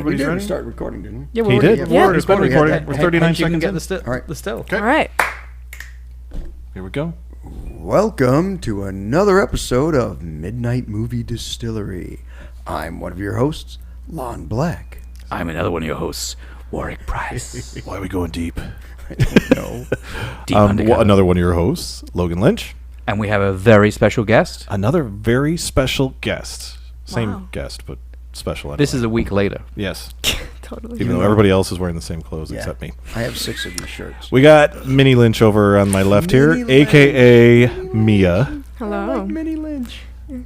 Everybody's ready? We start recording, didn't we? Yeah, He did. Yeah. It's been recording. We're 39 you can seconds get in. the All right. the still. Okay. All right. Here we go. Welcome to another episode of Midnight Movie Distillery. I'm one of your hosts, Lon Black. I'm another one of your hosts, Warwick Price. Why are we going deep? I don't know. Deep undercover. Another one of your hosts, Logan Lynch. And we have a very special guest. Another very special guest. Same Wow. guest, but special anyway. This is a week later. Yes. Totally. Even though everybody else is wearing the same clothes Yeah. except me. I have 6 of these shirts. We got Minnie Lynch over on my left here, Minnie a.k.a. Mia. Hello. Minnie Lynch.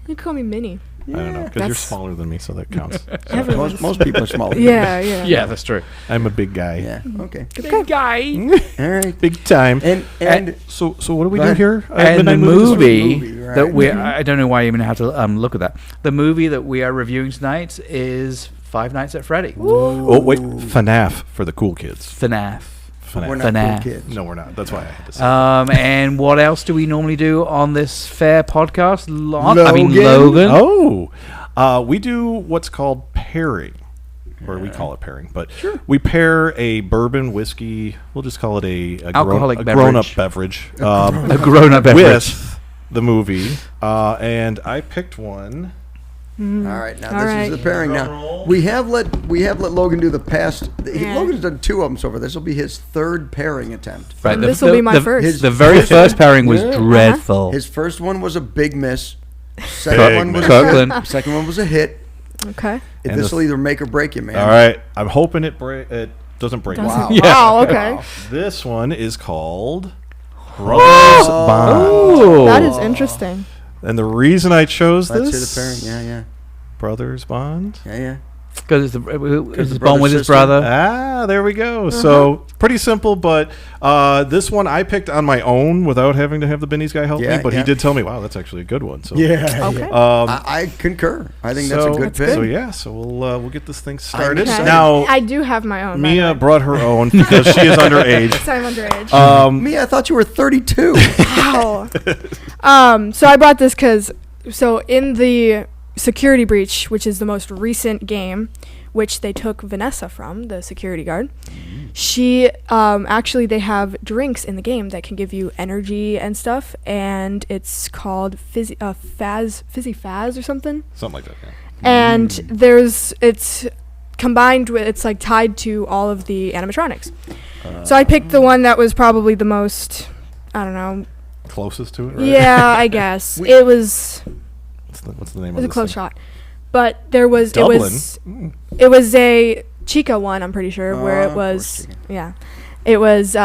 You call me Minnie. I don't know, because you're That's- smaller than me, so that counts. Most people are smaller. than Yeah, yeah. Yeah, that's true. I'm a big guy. me. Yeah. Okay. Big guy. All right. Big time. And So what do we Go do ahead. here? And the Midnight movie Movie, right. that we I don't know why you even have to look at that. The movie that we are reviewing tonight is Five Nights at Freddy. Oh, wait. FNAF for the cool kids. FNAF. we're FNAF. not FNAF. cool kids. No, we're not. That's why I had to say And what else do we normally do on this fair podcast? Logan. Logan. we do what's called pairing, or we call it pairing, but we pair a bourbon whiskey. We'll just call it a Alcoholic grown-up beverage A grown-up beverage. with the movie. And I picked one. All right, now All this right. is the pairing. Drum Now roll. we have let Logan do the past. Yeah. Logan's done 2 of them so far. This will be his 3rd pairing attempt. Right, This will be my first. The very first pairing was Yeah. dreadful. His first one was a big miss. Big Second one was Kirkland. a hit. Second one was a hit. Okay. And This the- will either make or break you, man. All right, I'm hoping it doesn't break. Wow. Wow, okay. This one is called Brothers Bond. Oh, That is interesting. And the reason I chose Let's this, hear the pairing. Yeah, Brothers Bond. yeah. because it's the Bond with his sister. brother. Ah, there we go. So pretty simple, but this one I picked on my own without having to have the Benny's guy help Yeah, me. But yeah. he did tell me, wow, that's actually a good one. So Yeah. Okay. I concur. I think that's a good pick. So yeah, so we'll get this thing started. excited. Now I do have my own. by the Mia way. brought her own because she is underage. So I'm underage. Me, I thought you were 32. Wow. So I brought this because, in the Security Breach, which is the most recent game, which they took Vanessa from, the security guard, she, actually they have drinks in the game that can give you energy and stuff, and it's called Fizzy Fazz or something. Something like that. Yeah. And it's combined with, it's like tied to all of the animatronics. So I picked the one that was probably the most, I don't know. Closest to it, right? Yeah, I guess. It was What's the name it was of a close this shot. But there was Dublin. it was a Chica one, I'm pretty sure, where Of it course, was Chica. yeah. It was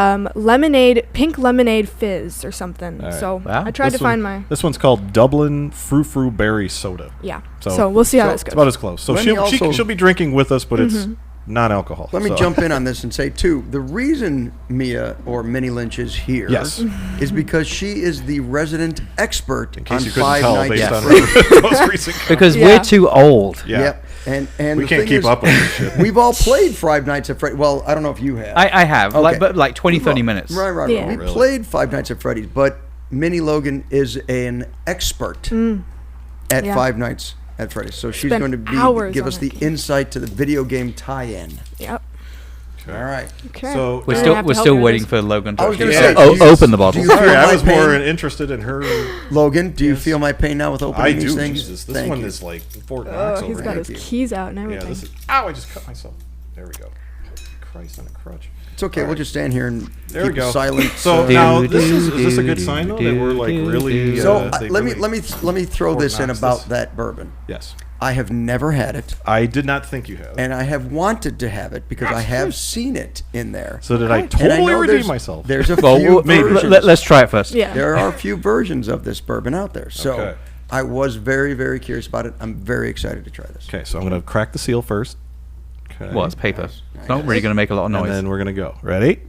pink lemonade fizz or something. All right. So Wow. I tried This to one- find my This one's called Dublin Frou Berry Soda. yeah. So- So we'll see how so this It's goes. about as close. So Let me she'll also- be drinking with us, but it's non-alcohol. Let me so. jump in on this and say, too, the reason Mia or Minnie Lynch is here Yes. is because she is the resident expert In case on you couldn't Five tell Nights based at on Freddy's. her most recent. Because Yeah. we're too old. Yeah. Yep. And We the can't thing keep is, up with this shit. We've all played Five Nights at Freddy's. Well, I don't know if you have. I have, Okay. like 20, 30 minutes. Right. Yeah. We Really? played Five Nights at Freddy's, but Minnie Logan is an expert at Yeah. Five Nights at Freddy's. So she's Spent going to hours give on us that the game. insight to the video game tie-in. Yep. All right. Okay. So We're You're still gonna have to help still me with waiting this. for Logan to I was gonna Yeah. say, Oh, do you- open the do bottle. you Sorry, feel I my was more pain? interested in her. Logan, do you feel my pain now with opening I these do. things? Jesus, this Thank one you. is like Fort Knox He's over got here. his you. keys out and Yeah, everything. this is. Ow! I just cut myself. There we go. Christ on a crutch. It's okay. We'll just stand here and There keep we go. silent. So now this is this a good sign though that we're like really? So they let me really let me throw Fort this in Knox about this. that bourbon. Yes, I have never had it, I did not think you have. and I have wanted to have it because I have seen it in there. So did I And totally know redeem there's- myself? There's a Well, few maybe. versions. let's try it first. Yeah. There are a few versions of this bourbon out there. So Okay. I was very, very curious about it. I'm very excited to try this. Okay, so I'm gonna crack the seal first. Okay. Well, it's paper. It's not really going to make a lot of and noise. then we're gonna go. Ready?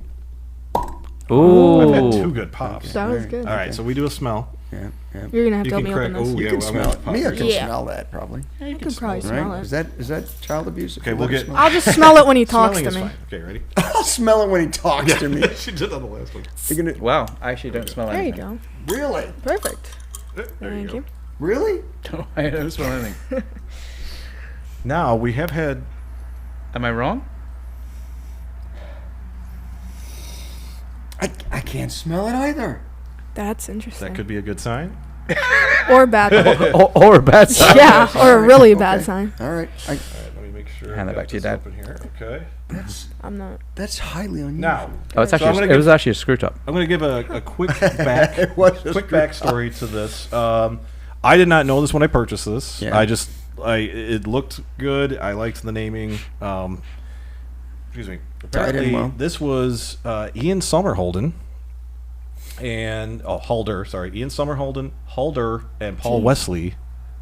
Ooh. I've had 2 good pops. That was good. All right, so we do a smell. Yeah, yeah. You're gonna have You to help can me crack. open this. Oh, You yeah, can well, I'm smell gonna it. pop Mia it. can Yeah. smell that probably. I can probably smell Right? it. Is that child abuse? Okay, If you we'll let her get- smell I'll just smell it when he talks Smelling to is me. fine. Okay, ready? I'll smell it when he talks to me. she did on the last one. You're gonna Wow, I actually don't smell There you anything. go. really, Perfect. There Thank you. really. I don't smell anything. Now we have had Am I wrong? I can't smell it either. That's interesting. That could be a good sign. Or bad. Or a bad sign. Yeah, or a really Okay. bad sign. All right. All right, let me make sure. Hand I that got back to your this dad. open here. Okay. I'm not. That's highly unusual. Now, Oh, it's So I'm actually gonna it was actually a screw top. I'm going to give a quick quick was backstory to this. I did not know this when I purchased this. Yeah. It looked good. I liked the naming. Excuse me. Tied in Apparently, well. this was Ian Somerhalder and Halder. Sorry, Ian Somerhalder, Halder, and Paul Wesley,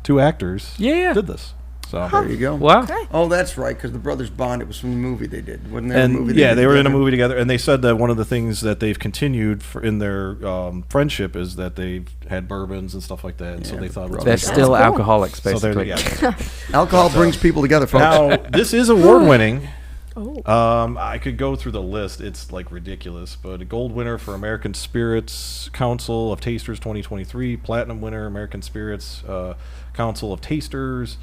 2 actors. Yeah. did this. So. There you go. Wow. Okay. Oh, that's right, because the brothers Bond, it was from the movie they did. Wasn't there a And movie yeah, did they were in a together? movie together, and they said that one of the things that they've continued in their friendship is that they've had bourbons and stuff like that. And so Yeah, they thought it was They're pretty still cool. alcoholics, So they're- basically. yeah. Alcohol brings people together, folks. Now this is award winning. Oh. I could go through the list. It's like ridiculous, but a gold winner for American Spirits Council of Tasters 2023, platinum winner American Spirits Council of Tasters.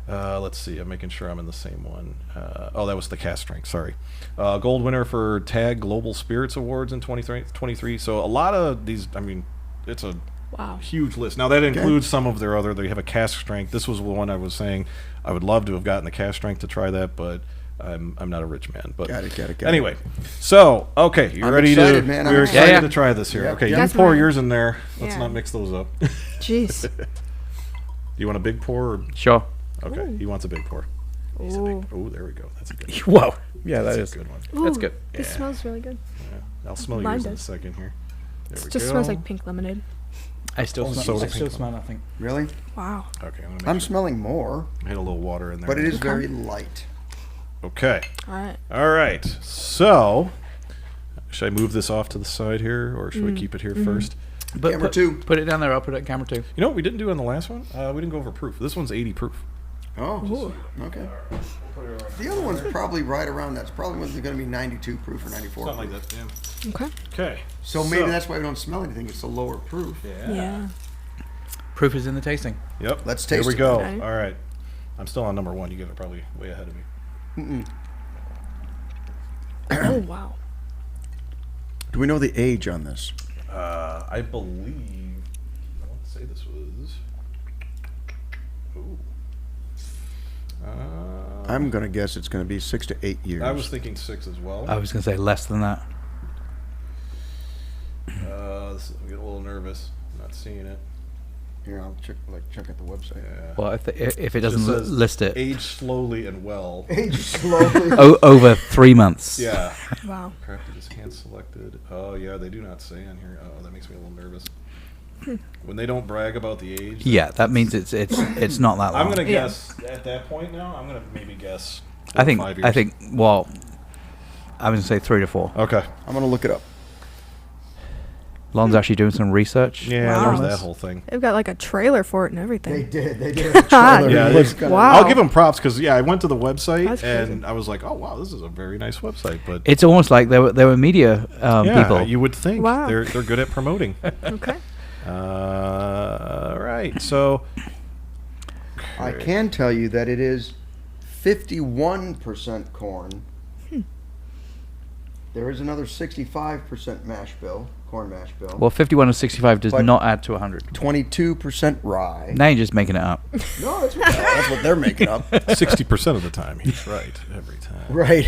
Let's see. I'm making sure I'm in the same one. That was the cast strength. Sorry. Gold winner for TAG Global Spirits Awards in 2023. So a lot of these. I mean, it's a Wow. huge list. Now that includes some of their other. They have a cast strength. This was the one I was saying. I would love to have gotten the cast strength to try that, but I'm not a rich man. But Got it. anyway, so okay, you I'm ready excited, to? man. I'm We're excited. excited Yeah. to try this here. Yeah. Okay, you That's can pour mine. yours in there. Let's Yeah. not mix those up. Jeez. You want a big pour? Or? Sure. Okay, Ooh. he wants a big pour. He's a Ooh. big. Oh, there we go. That's a good. Whoa. Yeah, that That's is a good one. That's Ooh, good. This Yeah. smells really good. Yeah. I'll smell Mine yours in a does. second here. There we It just go. smells like pink lemonade. I still Oh, smell. soda I still pink. smell nothing. Really? Wow. Okay, I'm gonna make I'm sure. smelling more, Hit a little water in there. but it is Okay. very light. Okay. All right. All right. So, should I move this off to the side here, or should we keep it here first? But Camera put, 2. Put it down there. I'll put it on camera 2. You know what we didn't do on the last one? We didn't go over proof. This one's 80 proof. Oh, okay. The other one's probably right around that. It's probably going to be 92 proof or 94 Something proof. like that. Yeah. Okay. Okay. So maybe that's why we don't smell anything. It's a lower proof. Yeah. Proof is in the tasting. Yep. Let's Here taste we it. go. Okay. All right. I'm still on number 1. You guys are probably way ahead of me. Oh wow. Do we know the age on this? I believe. I want to say this was. Ooh. I'm going to guess it's going to be 6 to 8 years. I was thinking 6 as well. I was going to say less than that. I'm getting a little nervous. Not seeing it. Here, I'll check out the website. Yeah. Well, if it Just doesn't says list it, Age slowly and well. Age slowly. over 3 months. Yeah. Wow. Crafted is hand selected. Oh yeah, they do not say on here. Oh, that makes me a little nervous. When they don't brag about the age. Yeah, that means it's not that long. I'm gonna Yeah. guess at that point now. I'm gonna maybe guess. 4 I or think 5 years. I think well, I was gonna say 3 to 4. Okay. I'm going to look it up. Lon's actually doing some research. Yeah, Wow. there's that whole thing. They've got like a trailer for it and everything. did. They did a trailer. Yeah, It they- was kinda- Wow. I'll give them props because I went to the website That's crazy. and I was like, oh wow, this is a very nice website. But It's almost like they were media yeah, people. you would think Wow. they're good at promoting. Okay. Right. So I can tell you that it is 51% corn. There is another 65% mash bill, corn mash bill. Well, 51 and 65 does But- not add to 100. 22% rye. Now you're just making it up. No, that's what they're making up. 60% of the time, he's right every time. Right.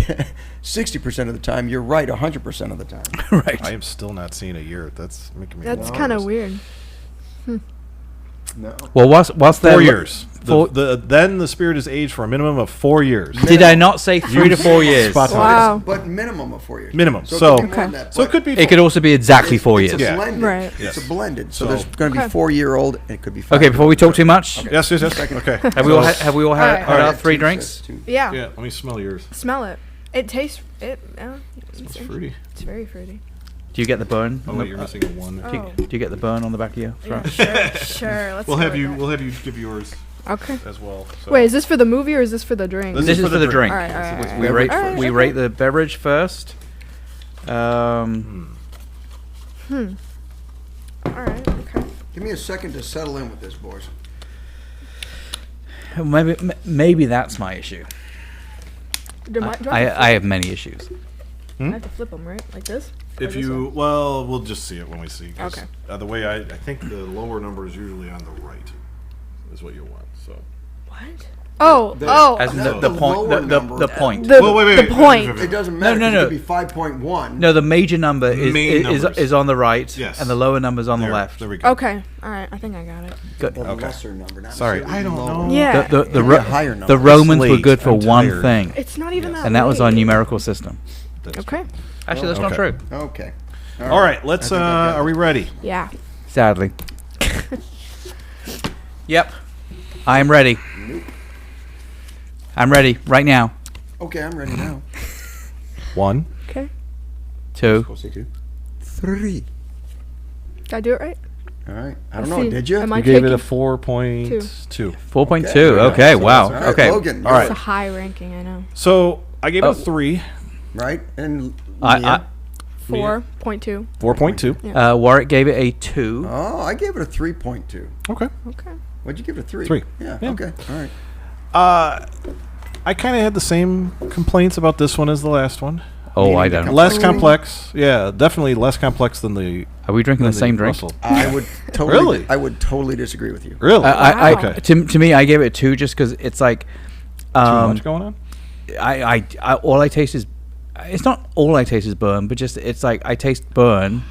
60% of the time, you're right 100% of the time. Right. I am still not seeing a year. That's making me. That's nervous. kind of weird. No. Well, whilst they're 4 years. Four- Then the spirit is aged for a minimum of 4 years. Did I not say 3 to 4 years? Spot on. Wow. But minimum of 4 years. Minimum. So, So- it could be more than Okay. that, So it but could be. It could also be exactly 4 it's years. a Yeah. blended. Right. Yes. It's a blended. So, So- there's going to be Okay. 4-year-old. It could be 5. Okay, before we talk too much, Yes. Okay. have we all had Alright. our 3 drinks? Yeah. Yeah. Let me smell yours. Smell it. It tastes it. It's fruity. It's very fruity. Do you get the burn? Oh on wait, the- you're missing a one. Oh. Do you get the burn on the back of your Yeah, throat? sure. Let's We'll go have with you. that. We'll have you give yours Okay. as well. So. Wait, is this for the movie or is this for the drink? This is for the drink. Alright, alright, We alright. rate Alright, we okay. rate the beverage first. All right. Okay. Give me a second to settle in with this, boys. Maybe that's my issue. I have many issues. I have to flip them, right? Like this? Or If this you, way? well, we'll just see it when we see. 'Cause, Okay. The way I think the lower number is usually on the right, is what you'll want. So. What? Oh, As in That's the the point. lower The number. point. the, Well, wait, the point. It doesn't matter. No, 'cause no. It could be 5.1. No, the major number Main numbers. is on the right, Yes. and the lower number's on the There, left. There we go. Okay, all right. I think I got it. Good. Well, the Okay. lesser number. Not Sorry, necessarily I don't lower. know. Yeah. The Maybe a higher number. the Romans were Slate, good for I'm one tired. thing, It's not even that. and that was our late. numerical system. Okay. Actually, that's not Okay. true. Okay. All right, let's. I think I've got Are we ready? Yeah. Sadly. Yep. I'm ready. I'm ready right now. Okay, I'm ready now. 1, Okay. 2. 3. Did I do it right? All right. I Let's don't know. see. Did you? Am I You gave it taking- a 4.2. 4.2. Okay. Okay. So Wow. that's all right. Okay. Logan. All right. It's a high ranking, I know. So I gave it Oh. a 3. Right? And I- Leah? 4.2. 4.2. Warwick gave it a 2. Oh, I gave it a 3.2. Okay. Okay. What'd you give it a 3? 3. Yeah, Yeah. okay. All right. I kind of had the same complaints about this one as the last one. Oh, I Meaning don't. the Less Ooh. complex. Yeah, definitely less complex than the. Are we drinking than the same drink? Russell. I would totally Really? I would totally disagree with you. Really? I, Wow. to me, I gave it a 2 just because it's like. Too much going on? I all I taste is. It's not all I taste is burn, but just it's like I taste burn.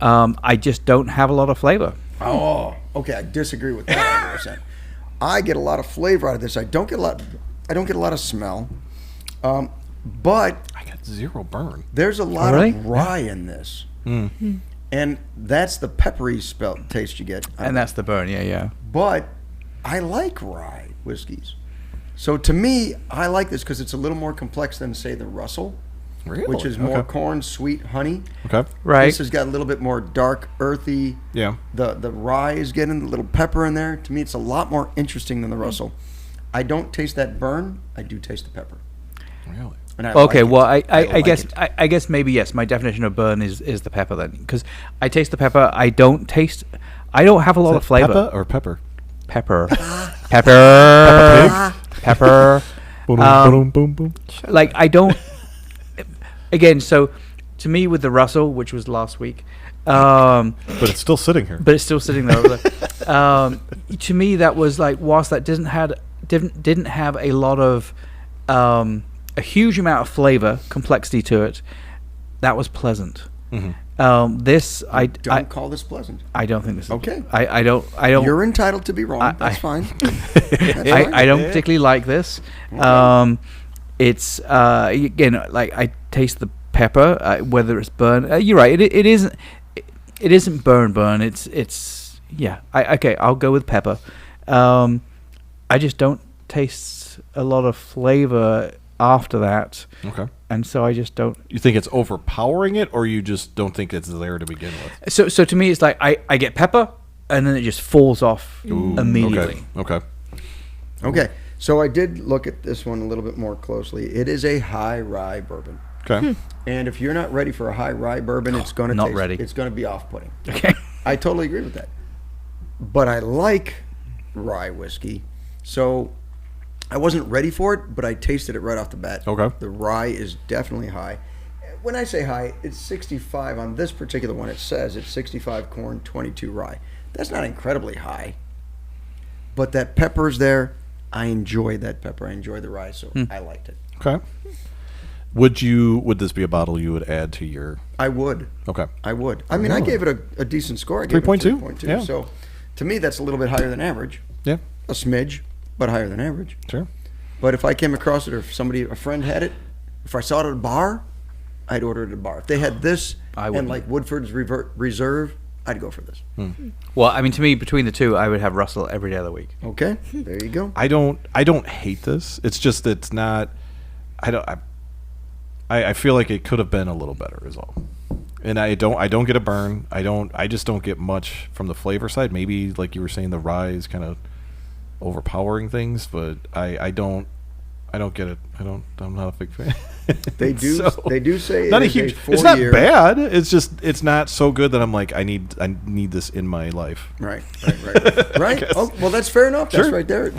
I just don't have a lot of flavor. Oh, okay. I disagree with that 100%. I get a lot of flavor out of this. I don't get a lot of smell. But I got 0 burn. there's a lot really? of rye in this. Mm. And that's the peppery taste you get. And that's the burn, yeah. But I like rye whiskeys. So to me, I like this because it's a little more complex than, say, the Russell, Really? which is more Okay. corn, sweet, honey. Okay. Right. This has got a little bit more dark, earthy. Yeah. The rye is getting a little pepper in there. To me, it's a lot more interesting than the Russell. I don't taste that burn. I do taste the pepper. Really? And I Okay, like it. well, I like guess it. I guess maybe yes. My definition of burn is the pepper then, because I taste the pepper. I don't have a lot of flavor. Peppa or pepper? Pepper, pepper. Boom, boom, boom, boom. Like I don't. Again, so to me with the Russell, which was last week, But it's still sitting here. but it's still sitting there. Over there. To me, that was like whilst that didn't have a lot of a huge amount of flavor, complexity to it, that was pleasant. This Don't call this pleasant. I don't think this is Okay. I don't You're entitled to be wrong. That's fine. I don't particularly like this. It's again like I taste the pepper, whether it's burn. You're right. It isn't burn. It's yeah. I'll go with pepper. I just don't taste a lot of flavor after that, Okay. and so I just don't. You think it's overpowering it, or you just don't think it's there to begin with? So to me, it's like I get pepper, and then it just falls off immediately. Okay. Okay. So I did look at this one a little bit more closely. It is a high rye bourbon. Okay. And if you're not ready for a high rye bourbon, it's going to Not taste, ready. It's going to be off-putting. Okay. I totally agree with that. But I like rye whiskey. So I wasn't ready for it, but I tasted it right off the bat. Okay. The rye is definitely high. When I say high, it's 65. On this particular one, it says it's 65 corn, 22 rye. That's not incredibly high. But that pepper's there. I enjoy that pepper. I enjoy the rye, so I liked it. Okay. Would this be a bottle you would add to your? I would. Okay. I would. I mean, I gave it a decent score. I gave 3.2? it 3.2. Yeah. So, to me, that's a little bit higher than average. Yeah. A smidge, but higher than average. Sure. But if I came across it, or if a friend had it, if I saw it at a bar, I'd order it at a bar. If they had this I and wouldn't. like Woodford's Reserve, I'd go for this. Well, I mean, to me, between the two, I would have Russell every day of the week. Okay, there you go. I don't hate this. It's just it's not. I feel like it could have been a little better, is all. And I don't get a burn. I just don't get much from the flavor side. Maybe like you were saying, the rye is kind of overpowering things, but I don't get it. I'm not a big fan. They do. So, They do say not it a is huge. a It's not 4-year bad. It's just it's not so good that I'm like I need this in my life. Right. Right. Oh, well, that's fair enough. That's Sure. right there.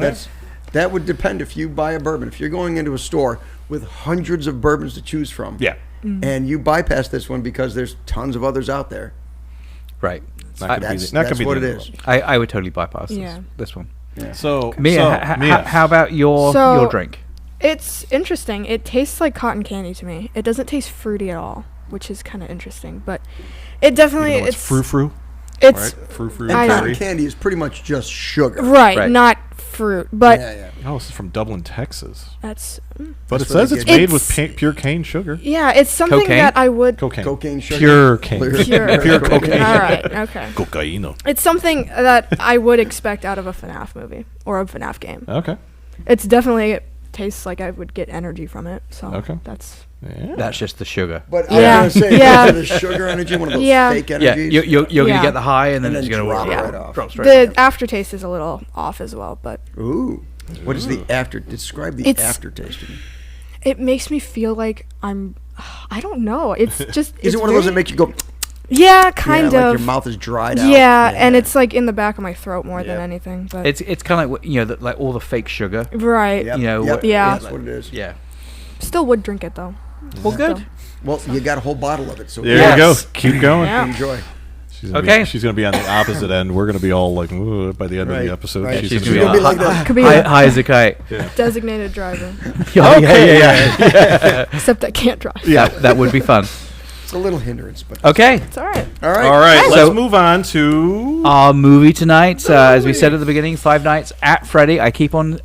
That would depend if you buy a bourbon. If you're going into a store, with hundreds of bourbons to choose from. Yeah. And you bypass this one because there's tons of others out there. Right. That's what it is. I would totally bypass Yeah. this one. Yeah. So, Mia, Mia, how about your drink? It's interesting. It tastes like cotton candy to me. It doesn't taste fruity at all, which is kind of interesting. But it definitely it's frou-frou. It's Right? Frou-frou. And cotton curry. candy is pretty much just sugar. right, not fruit. But Yeah. Oh, this is from Dublin, Texas. that's But That's it where says they it's get- made with It's- pure cane sugar. yeah, it's something Cocaine? that I would. Cocaine. Cocaine sugar. Pure cane. Pure. Pure cocaine. All right, okay. Cocaino. It's something that I would expect out of a FNAF movie or a FNAF game. Okay. It's definitely tastes like I would get energy from it. So Okay. that's Yeah. That's just the sugar. But Yeah. I was going to say, Yeah. the sugar energy, one of those Yeah. fake Yeah, energies. you're going Yeah. to get the high, and then And it's then going drop to right off. drop straight. the aftertaste is a little off as well, but Ooh. What is the after? Describe the It's- aftertaste to me. it makes me feel like I don't know. It's just Is it's it one of those that very- make you go, Yeah, kind yeah, of. like your mouth is dried out? Yeah, and it's like in the back of my throat more than Yeah. anything. But It's kind of like like all the fake sugar. right, Yep, you know, yep, Yeah. That's what it is. Yeah. still would drink it though. Well, good. Well, you got a whole bottle of it, so There Yes. you go. Keep going. Yeah. enjoy. She's gonna Okay. she's going to be on the opposite end. We're going to be all like, ooh, by the end of Right, the episode. right. She's She's going to gonna be be all, like that. Could be High, a high as a kite. designated driver, Yeah. except I can't drive. That would be fun. It's a little hindrance, but Okay. It's all right. all right. All right, So- let's move on to Our movie tonight, as we said at the beginning, 5 Nights at Freddy. I keep on,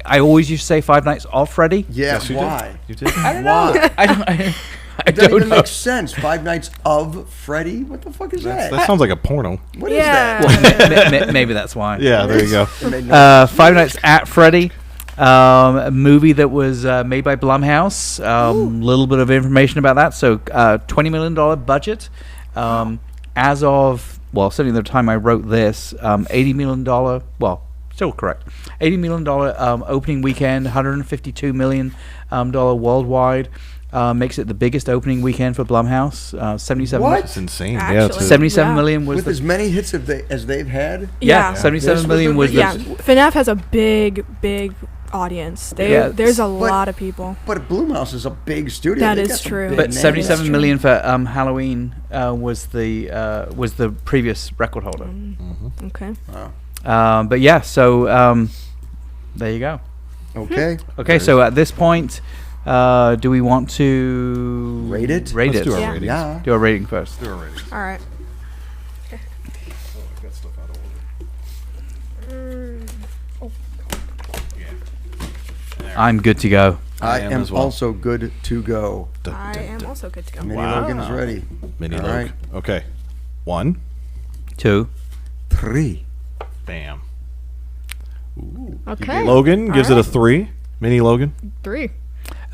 I always used to say 5 Nights of Freddy. Yeah, Yes, you why? did. You did. I don't Why? know. I It doesn't don't even know. make sense. 5 Nights of Freddy? What the fuck is that? That sounds like a porno. What is Yeah. that? Maybe that's why. Yeah, there you go. It made no 5 Nights at Freddy, a movie that was made by Blumhouse. Little bit of information about that. So, $20 million budget. As of, well, certainly the time I wrote this, $80 million, well, still correct. $80 million opening weekend, $152 million worldwide. Makes it the biggest opening weekend for Blumhouse. 77 What? It's insane. Actually. Yeah, it's 77 Wow. million was With the as many hits as they've had? yeah, Yeah. 77 This million was was the the Yeah, FNAF has a big audience. Yeah, There's a but- lot of people. But Blumhouse is a big studio. That They've is got some true. big but names. 77 million for Halloween was the previous record holder. Okay. Wow. But yeah, so there you go. Okay. Okay, so at this point, do we want to Rate it? Rate Let's it. do our Yeah. ratings. Yeah. Do a rating first. Do our ratings. All right. I'm good to go. I am am as well. also good to go. I am also good to go. Mini Wow. Logan's ready. Mini All Logan. right. Okay. 1. 2. 3. Bam. Okay. Logan gives it a Alright. 3. Mini Logan. 3.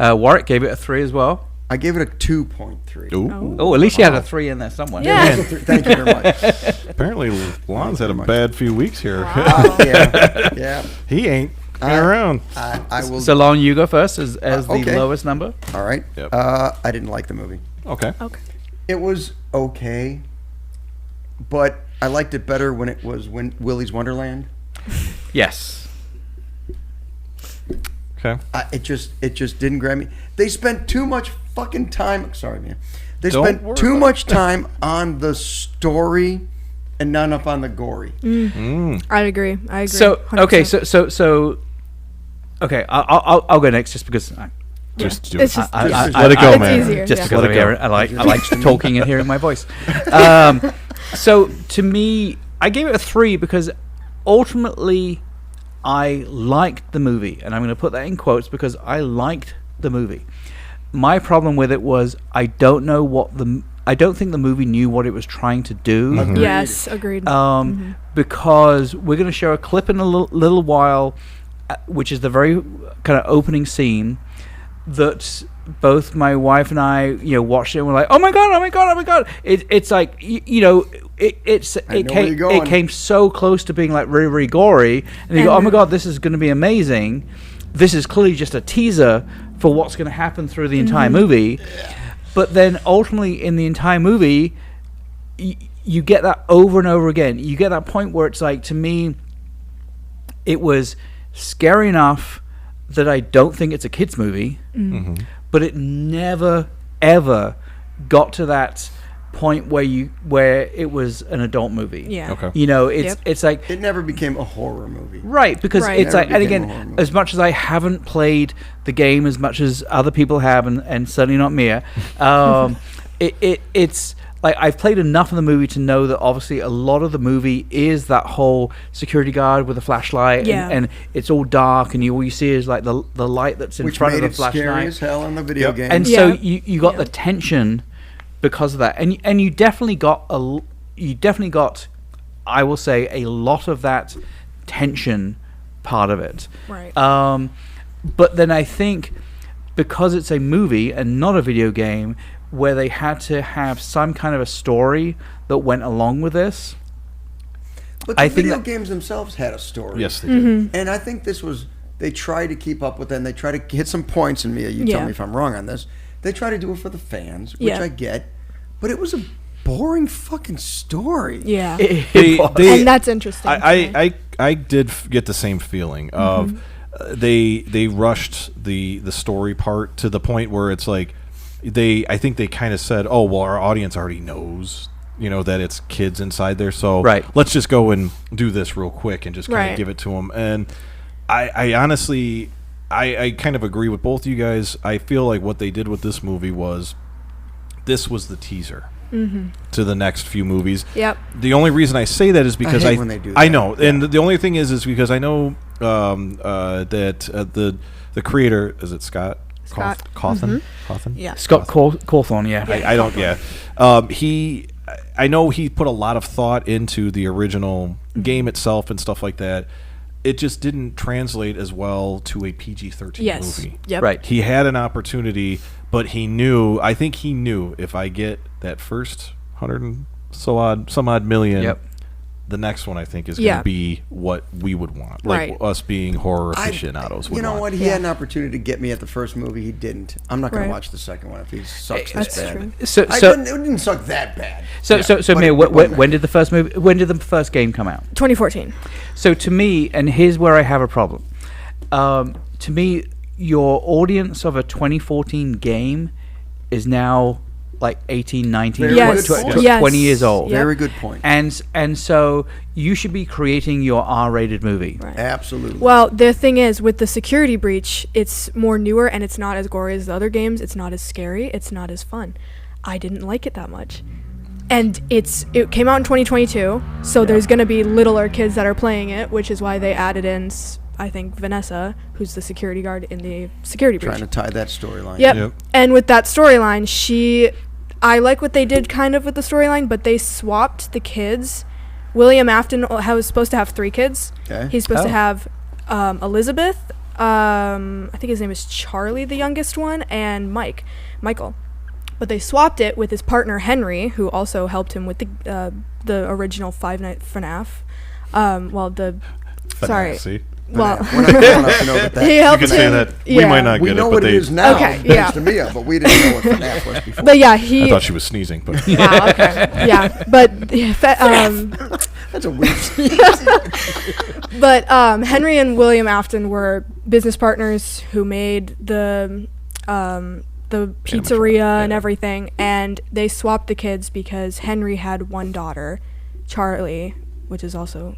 Warwick gave it a 3 as well. I gave it a 2.3. Ooh. Oh, at least you had a 3 in there somewhere. Yeah. Thank you very much. Apparently, Lon's had a much. bad few weeks here. Yeah. He ain't been I- around. I will. So Lon, you go first as the okay. lowest number. All right. Yep. I didn't like the movie. Okay. Okay. It was okay, but I liked it better when it was Willy's Wonderland. Yes. Okay. It just didn't grab me. They spent too much fucking time. Sorry, man. They Don't spent worry too about much time on the story and not enough on the gory. I agree. I agree. So 100%. okay, so okay, I'll go next just because Just do It's it. just Let it go, it's man. easier. just yeah. because Let I'm it go. here, I like talking and hearing my voice. So to me, I gave it a 3 because ultimately I liked the movie, and I'm going to put that in quotes because I liked the movie. My problem with it was I don't think the movie knew what it was trying to do. Agreed. Yes, agreed. Because we're going to show a clip in a little while, which is the very kind of opening scene that both my wife and I, watched it and we're like, oh my god! It's like it know where you're going. came so close to being like really really gory, and you go, oh my god, this is going to be amazing. This is clearly just a teaser for what's going to happen through the entire movie. But then ultimately in the entire movie, you get that over and over again. You get that point where it's like, to me, it was scary enough that I don't think it's a kids movie, Mm-hmm. but it never ever got to that point where it was an adult movie. Yeah. Okay. You know, Yep. it's like It never became a horror movie. right, because Right. it's Never like, and became a horror again, movie. as much as I haven't played the game as much as other people have, and certainly not Mia, it's like I've played enough of the movie to know that obviously a lot of the movie is that whole security guard with a flashlight, Yeah. and it's all dark, and all you see is like the light that's in Which front made of the it scary flashlight. as hell in the video Yep. game. And Yeah. so you got Yeah. the tension because of that, and you definitely got I will say a lot of that tension part of it. Right. But then I think because it's a movie and not a video game, where they had to have some kind of a story that went along with this. But the I think video that- games themselves had a story. Yes, they did. And I think this was, they tried to keep up with that, and they try to hit some points in me. You tell Yeah. me if I'm wrong on this. They try to do it for the fans, which Yeah. I get. But it was a boring fucking story. Yeah. They- And that's interesting. to me. I did get the same feeling of they rushed the story part to the point where it's like I think they kind of said, oh well, our audience already knows that it's kids inside there, so Right. let's just go and do this real quick and just kind Right. of give it to them. And I honestly I kind of agree with both you guys. I feel like what they did with this movie was the teaser to the next few movies. Yep. The only reason I say that is because hate when they do I that. know, and the only thing is because I know that the creator, is it Scott? Scott. Cawthon? Cawthon? Yeah. Scott Cawthon, yeah. I don't. Yeah. I know he put a lot of thought into the original game itself and stuff like that. It just didn't translate as well to a PG-13 Yes. movie. Yep. Right. He had an opportunity, but I think he knew if I get that first 100 and some odd million, Yep. the next one I think is going Yeah. to be what we would want. Like Right. us being horror aficionados would You know want. what? He Yeah. had an opportunity to get me at the first movie. He didn't. I'm not going Right. to watch the second one if he sucks That's this bad. true. So It didn't suck that bad. So But Mia, it wasn't when that did the first movie? When did the first game come out? 2014. So to me, and here's where I have a problem. To me, your audience of a 2014 game is now like 18, 19, Very Yes. good point. 20 years old. Yep. Very good point. And so you should be creating your R-rated movie. Right. Absolutely. Well, the thing is, with the security breach, it's more newer and it's not as gory as the other games. It's not as scary. It's not as fun. I didn't like it that much. And it came out in 2022, so there's going to be littler kids that are playing it, which is why they added in, I think, Vanessa, who's the security guard in the security breach. Trying to tie that storyline. Yep. Yep. And with that storyline, I like what they did kind of with the storyline, but they swapped the kids. William Afton was supposed to have 3 kids. Okay. He's supposed to Oh. have Elizabeth, I think his name is Charlie, the youngest one, and Michael. But they swapped it with his partner Henry, who also helped him with the original Five Nights FNAF. Sorry. See? Well, We're not good enough to know that. he You helped can say him. that. We Yeah. might not We get know it, what but it they. is now, Okay, thanks yeah. to Mia, but we didn't know what FNAF was before. But yeah, I thought she was sneezing, but Wow, okay. Yeah, but That's a weird scene. But Henry and William Afton were business partners who made the pizzeria and Yeah. everything, and they swapped the kids because Henry had one daughter, Charlie, which is also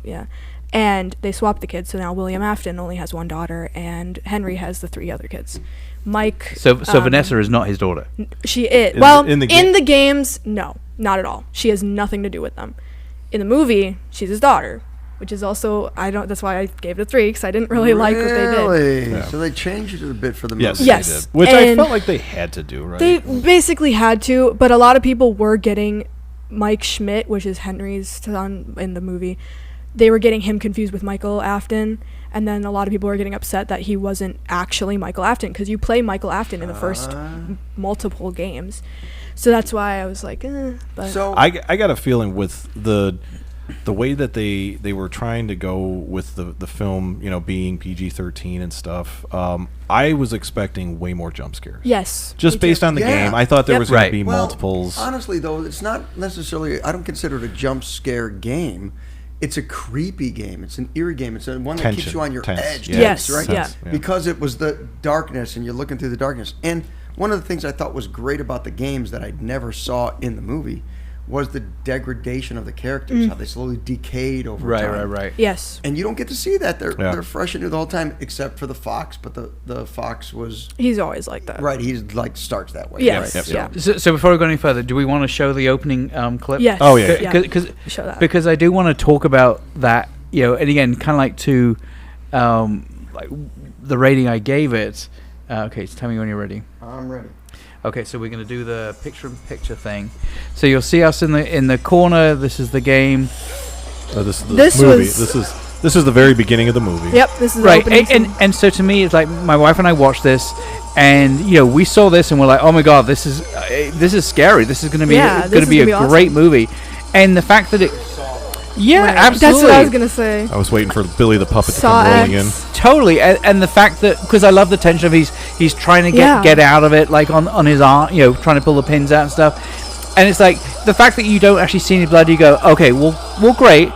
and they swapped the kids, so now William Afton only has one daughter, and Henry has the 3 other kids. Mike. So Vanessa is not his daughter. She is. In the in the games, no, not at all. She has nothing to do with them. In the movie, she's his daughter, which is also that's why I gave it a 3 because I didn't really like what they did. Really? Yeah. So they changed it a bit for the movie. yes, Yes. they did. Which I And felt like they had to do, right? They basically had to, but a lot of people were getting Mike Schmidt, which is Henry's son in the movie. They were getting him confused with Michael Afton, and then a lot of people were getting upset that he wasn't actually Michael Afton, because you play Michael Afton in the first multiple games. So that's why I was like, but So I got a feeling with the way that they were trying to go with the film, being PG-13 and stuff. I was expecting way more jump scares. yes, Just me too. based on the Yeah. game, I thought there Yep. was going Right. to be Well, multiples. Honestly, though, it's not necessarily. I don't consider it a jump scare game. it's a creepy game. It's an eerie game. It's one that keeps Tension, you on your tense. edge. Yeah. Yes, right? yeah. Because it was the darkness, and you're looking through the darkness. And one of the things I thought was great about the games that I never saw in the movie was the degradation of the characters, how they slowly decayed over time. Right. Yes. And you don't get to see that. They're fresh and new the whole time, except for the fox. But the fox was He's always like that. right. He's like starts that way. Yes. Right? Yeah. So before we go any further, do we want to show the opening clip? Yes. Oh, yeah. Show that. Because I do want to talk about that, and again, kind of like to like the rating I gave it. Okay, so tell me when you're ready. I'm ready. Okay, so we're going to do the picture-in-picture thing. So you'll see us in the corner. This is the game. This This movie. was- This is the very beginning of the movie. Yep. This is the Right, opening scene. and so to me, it's like my wife and I watched this, and we saw this, and we're like, oh my god, this is scary. This is going to be Yeah, going this to is be a gonna be great awesome. movie, and the fact that it, Right. absolutely, That's what I was gonna say. I was waiting for Billy the Puppet to Saw come rolling in. X. totally, and the fact that because I love the tension of he's trying to get out of it, like on his arm, trying to pull the pins out and stuff, and it's like the fact that you don't actually see any blood. You go, okay, well, great,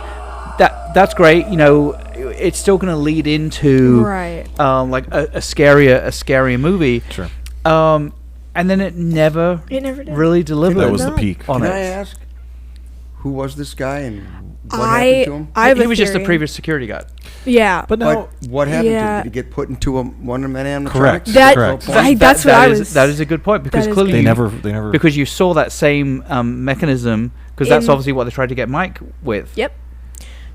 that's great. It's still going to lead into Right. like a scarier movie. Sure. And then it never It never did. really delivered. That was the No. peak. on Can it. I ask who was this guy and what happened to him? I have He a was just a theory. previous security guard. Yeah. But now, But what happened to Yeah. him? Did he get put into one of them animatronics? Correct. That- Correct. That's what I was. That is a good point because that is clearly they good. never. because you saw that same mechanism because that's In- obviously what they tried to get Mike with. Yep.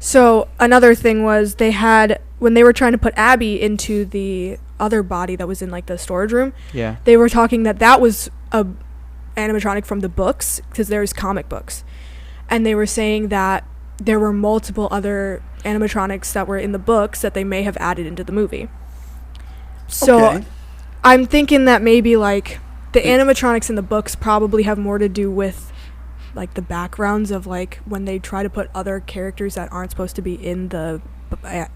So another thing was they had when they were trying to put Abby into the other body that was in like the storage room. Yeah. They were talking that was a animatronic from the books because there's comic books, and they were saying that there were multiple other animatronics that were in the books that they may have added into the movie. So Okay. I'm thinking that maybe like the animatronics in the books probably have more to do with like the backgrounds of like when they try to put other characters that aren't supposed to be in the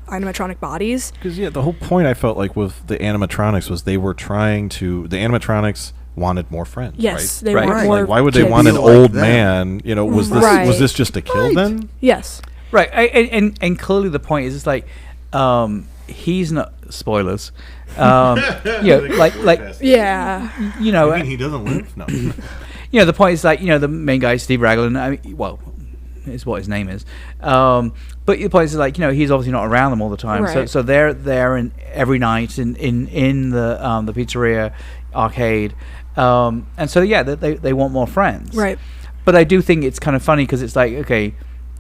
animatronic bodies. Because the whole point I felt like with the animatronics was they were trying to. The animatronics wanted more friends. Yes, right? they Right. want Right. more. Like, why would they kids. want an Feel like old them. man? Was this Right. was this just to kill Right. them? Yes. Right. And clearly the point is it's like he's not spoilers. Like Yeah. he doesn't live? No. the point is like the main guy Steve Raglan. I mean, well, is what his name is. But the point is like he's obviously not around them all the time. Right. So they're there in every night in the pizzeria arcade, and so they want more friends. Right. But I do think it's kind of funny because it's like okay,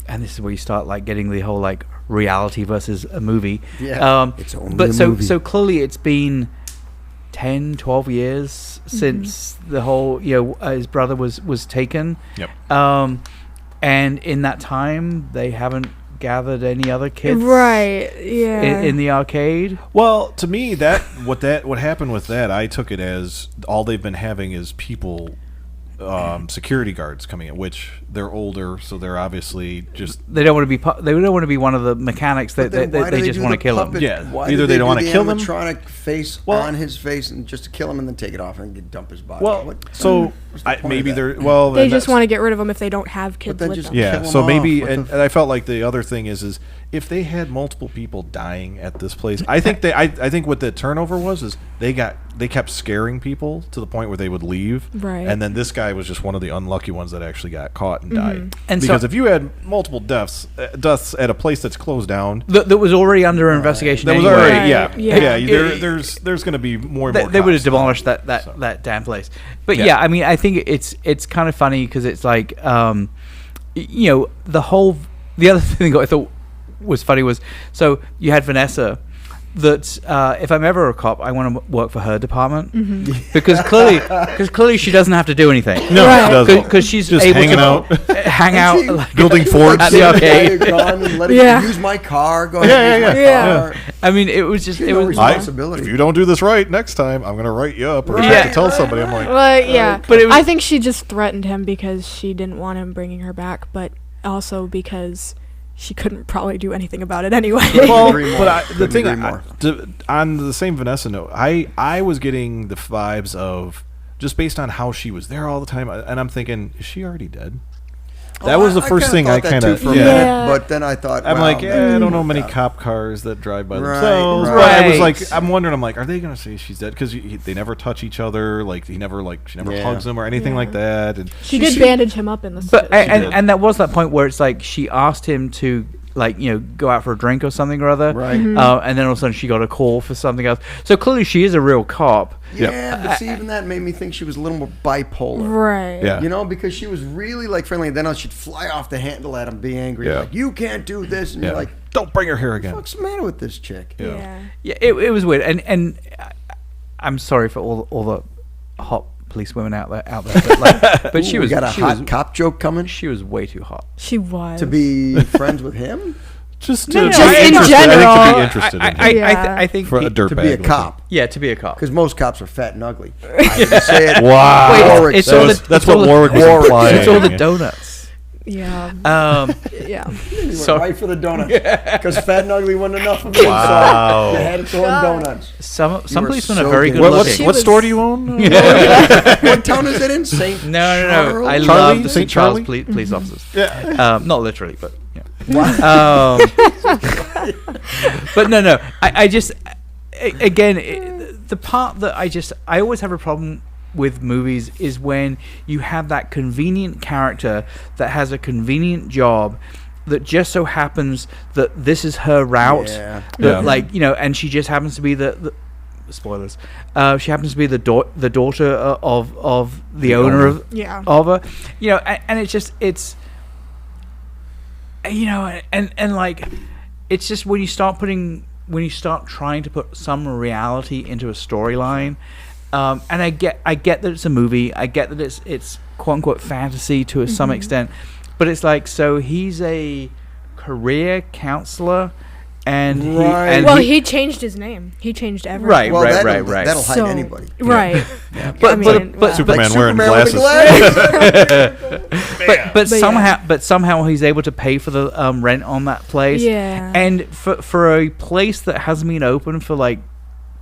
and this is where you start like getting the whole like reality versus a movie. Yeah, it's only but a so movie. so clearly it's been 10, 12 years since the whole his brother was taken. Yep. And in that time they haven't gathered any other kids Right. Yeah. in the arcade. Well, to me, what happened with that, I took it as all they've been having is people, security guards coming in, which they're older, so they're obviously just. They don't want to be they don't want to be one of the mechanics. But They then why do just do want to the kill puppet? him. Yeah. Why Either do they don't wanna do the kill them- animatronic face Well- on his face and just to kill him and then take it off and dump his body. Well, What- so what's the point of maybe that? they're well. they then just that's- want to get rid of them if they don't have kids then with just them. Yeah, kill so 'em maybe, off. and I felt like the other thing is if they had multiple people dying at this place, I think I think what the turnover was is they kept scaring people to the point where they would leave, Right. and then this guy was just one of the unlucky ones that actually got caught and died. And so- because if you had multiple deaths at a place that's closed down, That was already under investigation. that was anyway. already Right, yeah. yeah. There's going to be more and They, more. they would have cops. demolished that So. damn place. But Yeah. yeah, I mean, I think it's kind of funny because it's like, the other thing I thought was funny was so you had Vanessa. That if I'm ever a cop, I want to work for her department because clearly she doesn't have to do anything. No, Right. it doesn't. Because she's Just able hanging to out. hang out, she- like, Building forts. at the arcade. Gone and let him Yeah. use my car. Go ahead, use my Yeah. car. I mean, it was just She it no was. responsibility. If you don't do this right next time, I'm going to write you up or Right. have to tell somebody. I'm like, Well, yeah. But it was- I think she just threatened him because she didn't want him bringing her back, but also because she couldn't probably do anything about it anyway. well, agree more. but the Couldn't thing agree more. on the same Vanessa note, I was getting the vibes of just based on how she was there all the time, and I'm thinking, is she already dead? That was the first thing I kind of. But then I thought, I'm wow, like, I don't know many cop cars that drive by themselves. right. But I was like, I'm wondering, I'm like, are they gonna say she's dead? Because they never touch each other. Like she never hugs him or anything like that. And she did bandage him up in the. But and that was that point where it's like she asked him to go out for a drink or something or other, right? And then all of a sudden she got a call for something else. So clearly she is a real cop. Yeah, but see, even that made me think she was a little more bipolar. Right. Yeah. You know, because she was really like friendly, and then she'd fly off the handle at him, be angry, like, you can't do this, and you're like, don't bring her here again. What's the matter with this chick? Yeah. It was weird, and I'm sorry for all the hot police women out there, but she was. Got a hot cop joke coming. She was way too hot. She was to be friends with him. Just in general. I think to be interested in him. I think for a dirtbag. To be a cop. Yeah, to be a cop. Because most cops are fat and ugly. I didn't say it. Wow. Wait, that's what Warwick was implying. It's all the donuts. Yeah. You went right for the donuts. Because fat and ugly wasn't enough of me. Wow. So you had to throw in donuts. Some policemen so are very good looking. What store do you own? What town is it in? St. No. I Charlie? love the St. St. Charles Charlie? police officers. Yeah. Not literally, but yeah. Wow. But no. I just the part that I always have a problem with movies is when you have that convenient character that has a convenient job that just so happens that this is her route, and she just happens to be the spoilers. She happens to be the daughter of the owner of her, and it's just it's just when you start trying to put some reality into a storyline. And I get that it's a movie. I get that it's quote unquote fantasy to some extent, but it's like, so he's a career counselor, and he changed his name. He changed everything. Right. That'll hide anybody. Right. But Superman wearing glasses. but somehow he's able to pay for the rent on that place. Yeah. And for a place that hasn't been open for like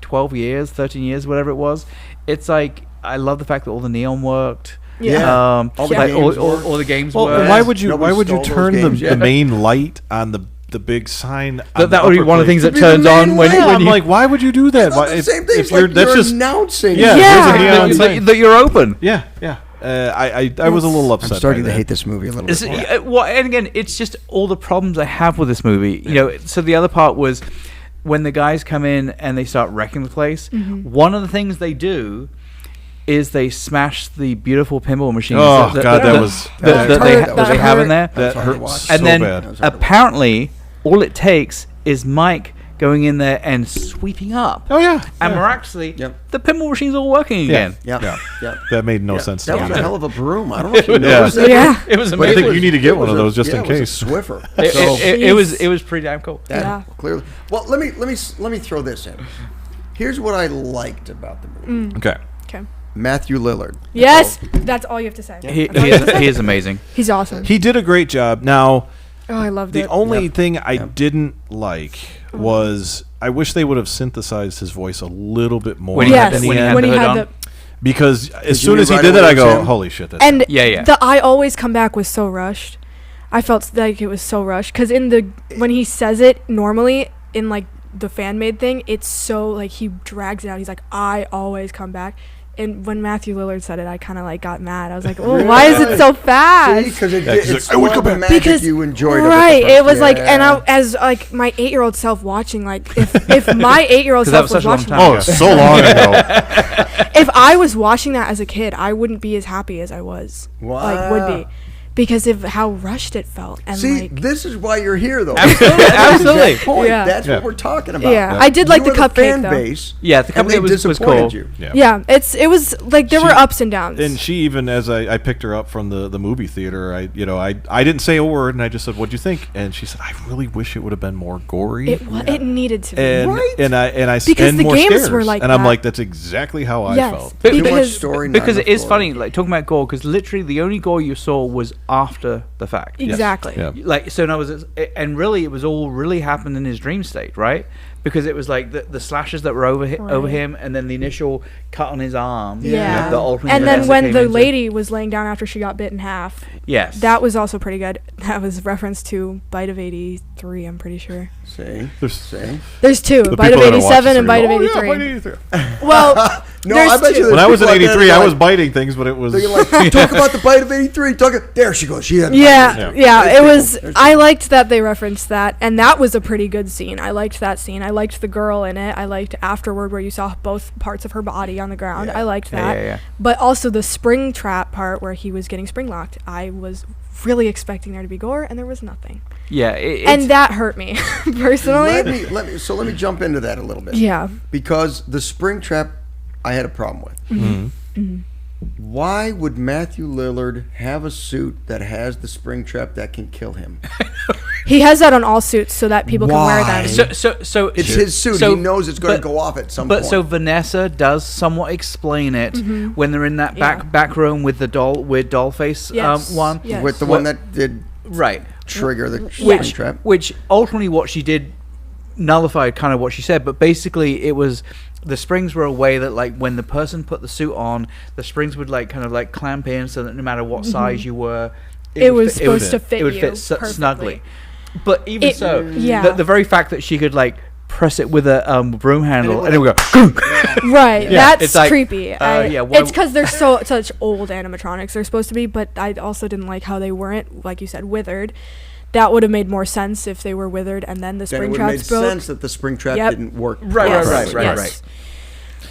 12 years, 13 years, whatever it was, it's like, I love the fact that all the neon worked. Yeah. All the games worked. Well, why would you turn games, the main light on the big sign? That would be one of the things that turns on when I'm you, like, why would you do that? The same thing. If you're announcing. that you're open. Yeah. I was a little upset. I'm starting to hate this movie a little bit more. And again, it's just all the problems I have with this movie. So the other part was when the guys come in and they start wrecking the place. One of the things they do is they smash the beautiful pinball machines. That they have in there. That hurt so and then bad. Apparently, all it takes is Mike going in there and sweeping up. Oh yeah. And miraculously, the pinball machine's all working again. Yeah. That made no sense. That to was me. a hell of a broom. I don't know if you noticed that. Yeah. It was But amazing. I think you need to get one of those just in case. It was a Swiffer. It was pretty damn cool. Clearly. Well, let me throw this in. Here's what I liked about the movie. Okay. Matthew Lillard. Yes, that's all you have to say. He is amazing. He's awesome. He did a great job. Now, I loved it. The only thing I didn't like was I wish they would have synthesized his voice a little bit more. When he had the because as soon as he did that, I go, "Holy shit!" That's and the "I always come back" was so rushed. I felt like it was so rushed because when he says it normally in like the fan made thing, it's so like he drags it out. He's like, "I always come back." And when Matthew Lillard said it, I kind of like got mad. I was like, "Oh, why is it so fast?" Because it's I would come back because you enjoyed it. Right, it was like, and I, as like my 8-year-old self watching, like if my 8-year-old self was watching, so long ago. If I was watching that as a kid, I wouldn't be as happy as I was. Like would be. Because of how rushed it felt. And this is why you're here, though. Absolutely. That's what we're talking about. Yeah, I did like the cupcake fan though. Base. Yeah, the cupcake was cool. Yeah, it was like there were ups and downs. And she even, as I picked her up from the movie theater, I didn't say a word, and I just said, "What'd you think?" And she said, "I really wish it would have been more gory." It needed to be. And I because and the more games scares. were like and that. I'm like, that's exactly how I felt. Too much story. Because it is funny, like talking about gore, because literally the only gore you saw was after the fact. Exactly. Yeah. Like, so in other words, and really it was all really happened in his dream state, right? because it was like the slashes that were over Right. him, and then the initial cut on his arm. Yeah. The alternate And then Vanessa when came the into. lady was laying down after she got bit in half, Yes. that was also pretty good. That was reference to Bite of 83, I'm pretty sure. See? There's- See? There's two, The Bite of people that watch 87 this and are Bite of going, "Oh, 83. yeah, Bite of 83." Well, No, there's I bet you two. there's When I was in people out there 83, that I are was like- biting things, but it was. They're like, talk about the Bite of 83. There she goes. She had Yeah, Yeah. it was. There's I liked that they referenced that, and that was a pretty good scene. I liked that scene. I liked the girl in it. I liked afterward where you saw both parts of her body on the ground. Yeah. I liked that. Yeah. But also the spring trap part where he was getting spring locked. I was really expecting there to be gore, and there was nothing, Yeah. and that hurt me personally. Let me jump into that a little bit. Yeah. Because the spring trap, I had a problem with. Mm-hmm. Why would Matthew Lillard have a suit that has the spring trap that can kill him? He has that on all suits so that people can wear Why? them. So It's his suit. so- He knows it's going to but- go off at some But point. so Vanessa does somewhat explain it when they're in that Yeah. back room with the doll face Yes. one. Yes. with the one that did Right. trigger the spring Which trap. which ultimately what she did nullified kind of what she said, but basically it was the springs were a way that like when the person put the suit on, the springs would like kind of like clamp in so that no matter what size you were, It would was fit- would supposed to fit it would you fit perfectly. snugly. But even It- so, yeah. the very fact that she could like press it with a broom handle and it would go Right, Yeah, that's it's like, creepy. yeah, why It's because they're such old animatronics. They're supposed to be, but I also didn't like how they weren't, like you said, withered. That would have made more sense if they were withered and then the Then it spring would have made traps broke. sense that the spring trap Yep. didn't work. Right, properly. right.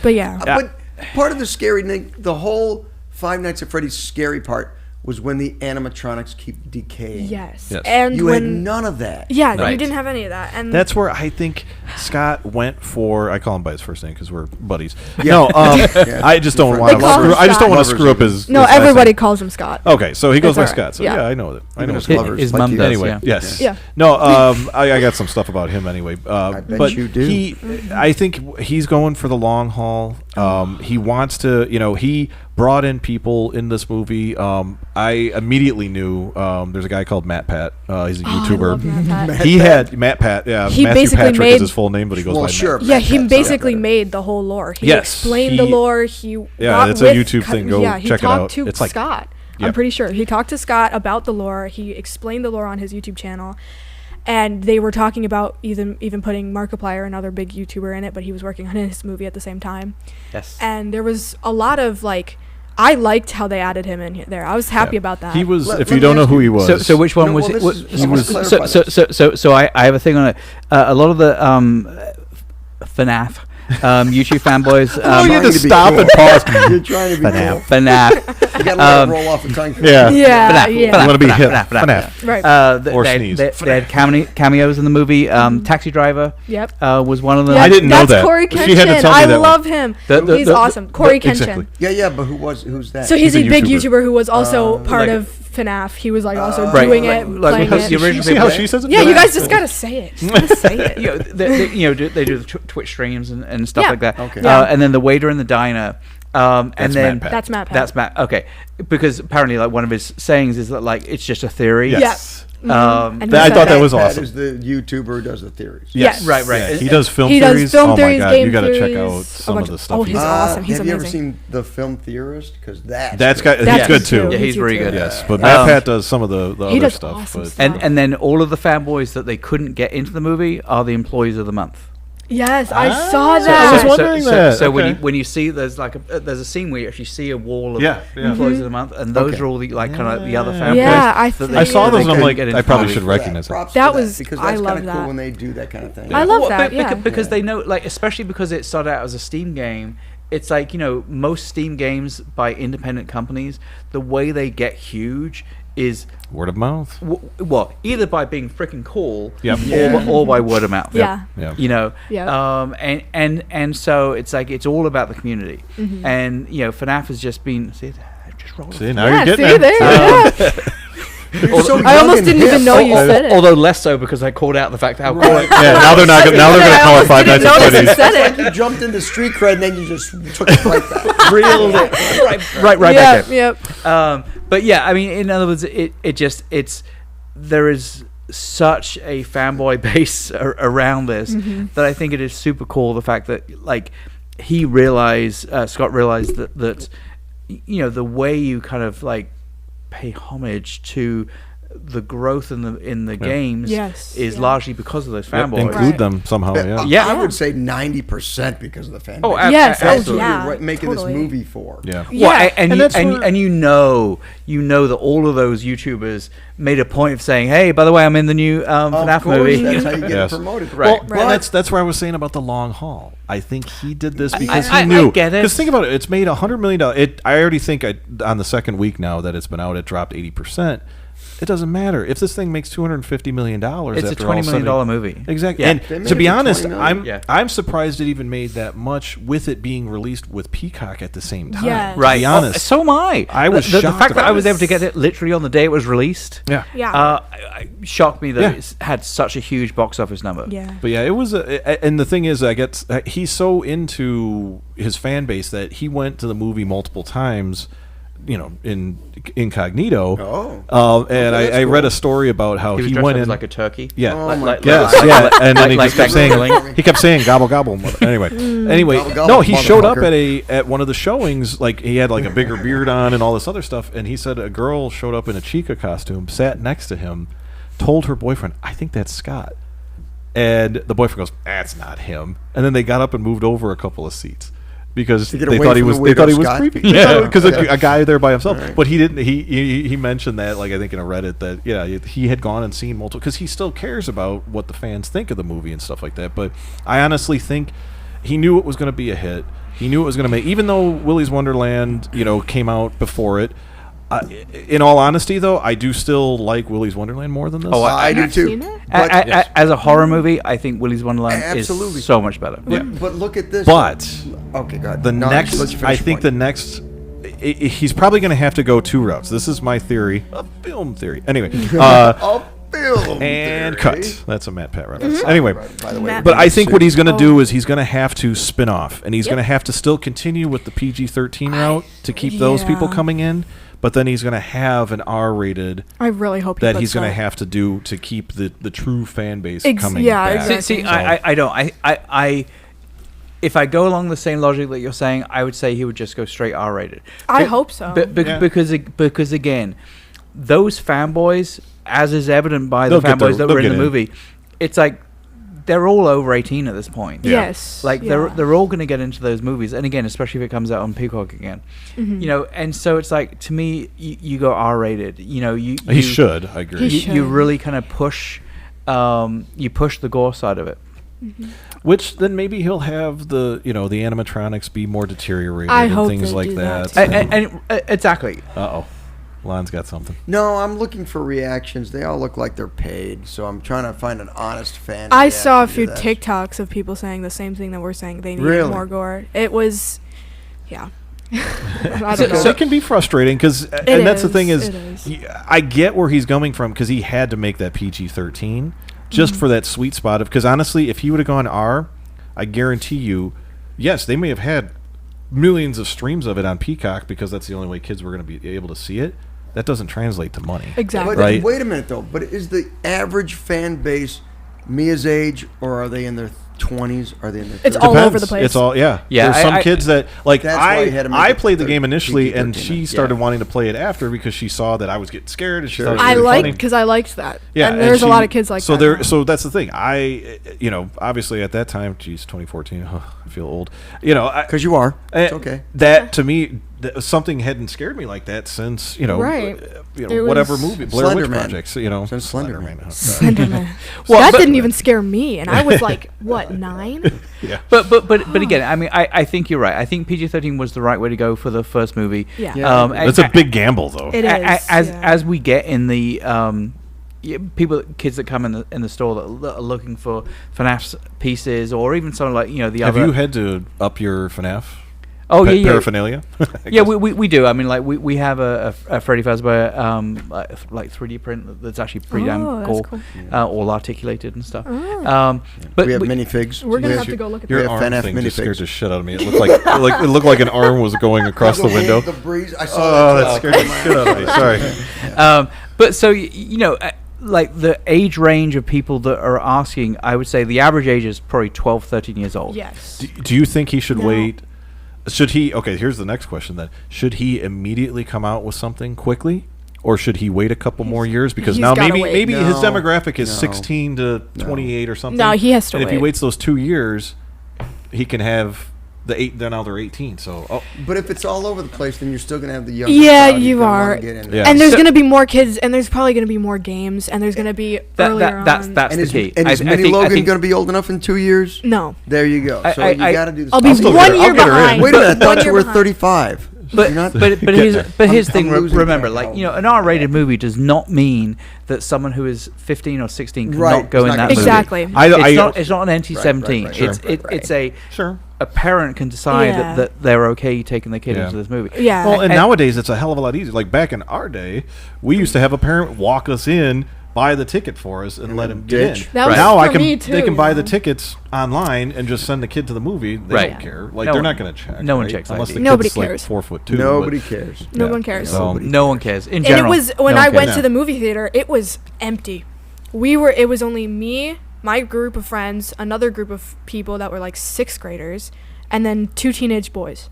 But yeah, Yeah. But part of the scary thing, the whole Five Nights at Freddy's scary part was when the animatronics keep decaying. yes. Yes. And You had when none of that. yeah, you Right. didn't have any of that. And That's where I think Scott went for. I call him by his first name because we're buddies. Yeah. No, Yeah. I just don't They want to. call him I just don't want to Scott. screw up his. no, his last everybody name. calls him Scott. Okay, so he goes That's by all right. Scott. So Yeah. yeah, I know that. I know Even his his name. lovers His like mum you. does. Anyway, yeah. yes. Yeah. No, I got some stuff about him anyway. bet But you do. he, I think he's going for the long haul. He wants to, he brought in people in this movie. I immediately knew there's a guy called Matt Pat. He's a Oh, I YouTuber. love Matt Pat. He had Matt Pat. Yeah, He Matthew basically Patrick made- is his full name, but he goes Well, by sure. Matt. Yeah, Matt he Pat's basically better. made the whole lore. He Yes, explained the he- lore. He Yeah, got it's a with YouTube thing. Go yeah, he check it talked out. to It's like- Scott. Yep. I'm pretty sure he talked to Scott about the lore. He explained the lore on his YouTube channel, and they were talking about even putting Markiplier, another big YouTuber, in it. But he was working on his movie at the same time, Yes. and there was a lot of like. I liked how they added him in there. I was happy about that. He was. Let- if let you me don't know ask who you- he was, So which one No, was well, it? this is- He I wanna was clarify so I have a thing on it. A lot of the FNAF YouTube fanboys. Oh, you trying just to be stop cool. and pause. You're trying to be cool. FNAF. You got to let it roll off the tongue. Yeah. yeah, FNAF, yeah, You want to be FNAF, hip. FNAF, FNAF. right. Or they, sneeze. They had cameos in the movie. Taxi Driver Yep. was one of them. Yeah, I didn't know that's that. Corey She had to Kenshin. tell me I that one. love him. He's awesome. Corey Kenshin. Exactly. Yeah, but who's that? So he's He's a a big YouTuber. YouTuber who was also part like- of FNAF. He was like also Right, doing like- it, like playing because it. the original You see how people- she says it? Yeah, you guys just gotta say it. Just gotta say it. they do the Twitch streams and stuff Yeah. like that. Okay. Yeah. And then the waiter in the diner. And That's then Matt Pat. That's Matt Pat. That's Matt. Okay, because apparently, like one of his sayings is that like it's just a theory. Yes. And I he thought said that was Pat awesome. is the YouTuber who does the theories. Yes. Right, right. Yeah, he does film He does theories. film oh theories, my god, game you got to check theories, out a some bunch of the of- stuff. oh, he's he's done. awesome. He's Have you ever amazing. seen The Film Theorist? Because That's good. got. That's He's good good too. too. Yeah, he's very good. Yes, but Matt Um, Pat does some of the He other does stuff. awesome But stuff. And then all of the fanboys that they couldn't get into the movie are the employees of the month. Yes, I saw I that. was wondering that. So Okay. when you see there's like there's a scene where you actually see a wall of Yeah, yeah. employees of the month, and those Okay. are all the like kind of the other fanboys. Yeah, I that think- I saw those and I'm couldn't like, get into I probably the should movie. recognize it. Props That to was- because I that's love kind of cool that. when they do that kind of thing. I love Well, that. Yeah. because they know, like, especially because it started out as a Steam game. It's like, most Steam games by independent companies, the way they get huge is Word of mouth. either by being freaking cool, Yep. or by word of mouth. Yeah. Yeah. Yeah. And so it's like it's all about the community, Mm-hmm. and FNAF has just been just rolled. See, now Yeah, you're getting see, there. there. Yeah. You're so I young almost and didn't hip. even know you said it. Although less so because I called out the fact how cool it. Yeah, now they're not. Now they're going to call it Five Nights at notice Freddy's. you said Like it. you jumped into street cred and then you just took it right back. reeled it right Yeah, back there. yep. But yeah, I mean, in other words, there is such a fanboy base around this that I think it is super cool. The fact that like he realized, Scott realized that the way you kind of like pay homage to the growth in the games is largely because of those fanboys. Include them somehow. Yeah, I would say 90% because of the fanboys. Oh, yes, absolutely. You're making totally. this movie for. Yeah. Well, and that's you know that all of those YouTubers made a point of saying, "Hey, by the way, I'm in the new FNAF movie." That's how you get Yes. it promoted. Right. Well, that's where I was saying about the long haul. I think he did this because I he knew. get it. Because think about it, it's made $100 million. I already think on the second week now that it's been out, it dropped 80%. It doesn't matter if this thing makes $250 million. It's a $20 million movie. Exactly. Yeah. And They made to be it for honest, $20 million. I'm surprised it even made that much with it being released with Peacock at the same time. Yes. Right. To be honest. So am I. I was the shocked fact that about I was it. able to get it literally on the day it was released. Yeah. Yeah. Shocked me that Yeah. it's had such a huge box office number. Yeah. But yeah, it was and the thing is, I guess he's so into his fan base that he went to the movie multiple times, in incognito. And that's I read cool. a story about how He was he dressed went up in as like a turkey. Yeah. Oh my God. Yes, yeah, and then he like just kept Thanksgiving. saying, he kept saying gobble gobble. Anyway, Gobble, gobble, no, he showed up motherfucker. at one of the showings, like he had like a bigger beard on and all this other stuff, and he said a girl showed up in a Chica costume, sat next to him, told her boyfriend, "I think that's Scott," and the boyfriend goes, "That's not him," and then they got up and moved over a couple of seats. Because To get they away thought he from was, the they thought he weirdo was Scott? creepy. Yeah. Because Okay. a guy there by himself. All right. But he didn't. He mentioned that, like I think in a Reddit, that he had gone and seen multiple, because he still cares about what the fans think of the movie and stuff like that. But I honestly think he knew it was going to be a hit. He knew it was going to make, even though Willy's Wonderland, came out before it. In all honesty, though, I do still like Willy's Wonderland more than this. Oh, I do I've too. seen it. But, As a horror movie, I think Willy's Wonderland Absolutely. is so much better. but look at this. But okay, go ahead. the No, next, let you finish I your think point. the next, he's probably going to have to go two routes. This is my theory, a film theory. Anyway, I'll film and theory. cut. That's a Matt Pat reference. Anyway, Right, by the way, Matt- but I think what he's going to Oh. do is he's going to have to spin off, and he's Yep. going to have to still continue with the PG-13 route to keep those people Yeah. coming in. But then he's going to have an R-rated I really hope he that puts he's going to that. have to do to keep the true fan base Ex- coming yeah, back. exactly. See, I don't. I if I go along the same logic that you're saying, I would say he would just go straight R-rated. I hope so. Yeah. Because again, those fanboys, as is evident by the They'll get fanboys their- that were they'll in the get in. movie, it's like they're all over 18 at this point. Yes. Like yeah. they're all going to get into those movies, and again, especially if it comes out on Peacock again, and so it's like, to me, you go R-rated. He should. I agree. He You should. really kind of push the gore side of it. Which then maybe he'll have the animatronics be more deteriorated I and hope things they like do that. that. And exactly. Lon's got something. No, I'm looking for reactions. They all look like they're paid, so I'm trying to find an honest fan. I saw a reaction few to that. TikToks of people saying the same thing that we're saying. They need Really? more gore. It was, yeah. I So- don't know. So it can be frustrating because, and that's the thing is, it is. I get where he's coming from because he had to make that PG-13 just for that sweet spot of, because honestly, if he would have gone R, I guarantee you, yes, they may have had millions of streams of it on Peacock because that's the only way kids were going to be able to see it. That doesn't translate to money. Exactly. But Right. wait a minute though. But is the average fan base Mia's age, or are they in their 20s? Are they in their 30s? It's all over the place. It's all Yeah, There's some I- kids that like That's why you had to make I it played the 30, game initially, and PG-13, she started wanting to play it after because she saw that I was getting scared and she Sure. thought it was I really liked funny. because I liked that. Yeah, and there's a lot of kids like so that. there. now. So that's the thing. Obviously at that time, geez, 2014. I feel old. Because you are. It's okay. That to me, something hadn't scared me like that since Right. It whatever was movie, Blair Witch Slenderman. Projects. Since Slenderman. Slenderman. Well, that but- didn't even scare me, and I was like, what, 9? Yeah. But again, I mean, I think you're right. I think PG-13 was the right way to go for the first movie. Yeah. Yeah. That's a big gamble, though. It is. As we get in the kids that come in the store that are looking for FNAF pieces, or even something like the Have other. you had to up your FNAF? Oh yeah. Paraphernalia. I Yeah, guess. we do. I mean, like we have a Freddy Fazbear like 3D print that's actually pretty damn Oh, that's cool, cool. all articulated and stuff. Oh. But we have minifigs. We're gonna We have to go look at Your We that. have arm FNAF thing just scared minifigs. the shit out of me. It looked like it looked like an arm was going across the window. The breeze. I saw Oh, that. that scared the shit out of me. Sorry. but so like the age range of people that are asking, I would say the average age is probably 12, 13 years old. Yes. Do you think he should No. wait? Should he? Okay, here's the next question then. Should he immediately come out with something quickly, or should he wait a couple more years? Because he's now gotta maybe wait. maybe his No. demographic is No. 16 to 28 or something. No, he has to And if he wait. waits those 2 years, he can have the 8. Then now they're 18. So But if it's all over the place, then you're still gonna have the young. Yeah, crowd you who's gonna wanna are. get in Yeah. there. And there's So- going to be more kids, and there's probably going to be more games, and there's going to be earlier That's on. that's And the is, key. and is I Minnie think- I Logan think- going to be old enough in 2 years? No. There you go. So you got to do the I'll be still one get her- year I'll get her in. behind. Wait a minute, I One thought you year were behind. 35. But You're not- but Get here's there. but here's the I'm thing. losing Remember, track. like, you know, an R-rated movie does not mean that someone who is 15 or 16 cannot Right, go it's in not that gonna movie. Exactly. It's not an NC-17. Right, right, It's a sure. parent can decide Yeah. that they're okay taking their kid Yeah. into this movie. Yeah. Well, and And- nowadays it's a hell of a lot easier. Like back in our day, we used to have a parent walk us in, buy the ticket for us, and let him get in. ditch. That was Now for me too, they can you buy know? the tickets online and just send the kid to the movie. They Right. don't care. Like No they're one- not going to check. no one right? checks unless ID. the Nobody kid's like cares. 4'2". Nobody but- cares. No Yeah. one cares. So- Nobody No one cares. In And general, it was when no I one went cares. to the movie theater, it was empty. It was only me, my group of friends, another group of people that were like 6th graders, and then 2 teenage boys.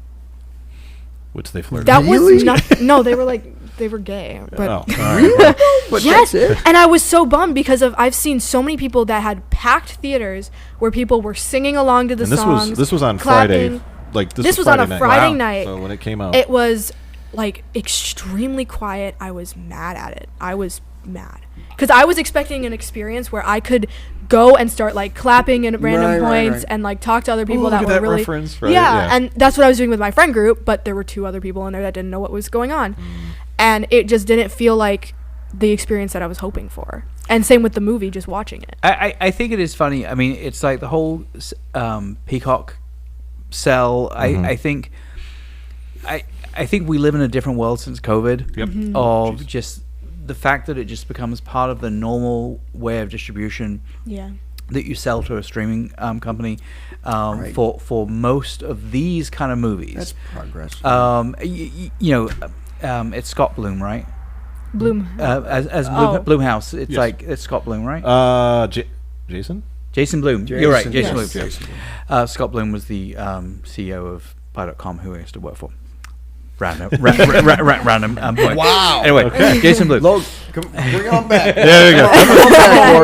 which they flirted. That Really? was not. No, they were gay. But Oh, all right. But yes, that's it. and I was so bummed because I've seen so many people that had packed theaters where people were singing along to the And songs. this was on clapping. Friday. Like This was on a Friday Wow. night. So when it came out, It was like extremely quiet. I was mad at it. I was mad because I was expecting an experience where I could go and start like clapping in random Right, points right. and like talk to other people look that at were that really reference, right? yeah, Yeah. and that's what I was doing with my friend group. But there were 2 other people in there that didn't know what was going on, and it just didn't feel like the experience that I was hoping for. And same with the movie, just watching it. I think it is funny. I mean, it's like the whole Peacock sell. I think we live in a different world since COVID. Yep. Of just the fact that it just becomes part of the normal way of distribution Yeah. that you sell to a streaming company Right. for most of these kind of movies. That's progress. It's Scott Bloom, right? Bloom. As Oh. Bloomhouse, it's Yes. like it's Scott Bloom, right? Jason. Jason Bloom. You're right, Jason, Jason yes. Bloom. Jason. Scott Bloom was the CEO of Pie.com, who I used to work for. Random point. Wow. Anyway, Jason Bloom. Logan, bring on back. There you go.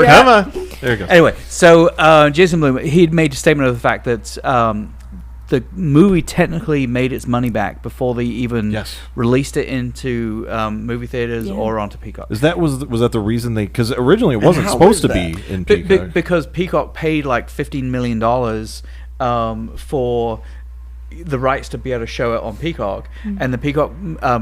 Come on. There you go. Anyway, so Jason Bloom, he'd made a statement of the fact that the movie technically made its money back before they even Yes. released it into movie theaters Yeah. or onto Peacock. was that the reason they? Because originally it wasn't how supposed to is be in Be- Peacock. because Peacock paid like $15 million for the rights to be able to show it on Peacock, and the Peacock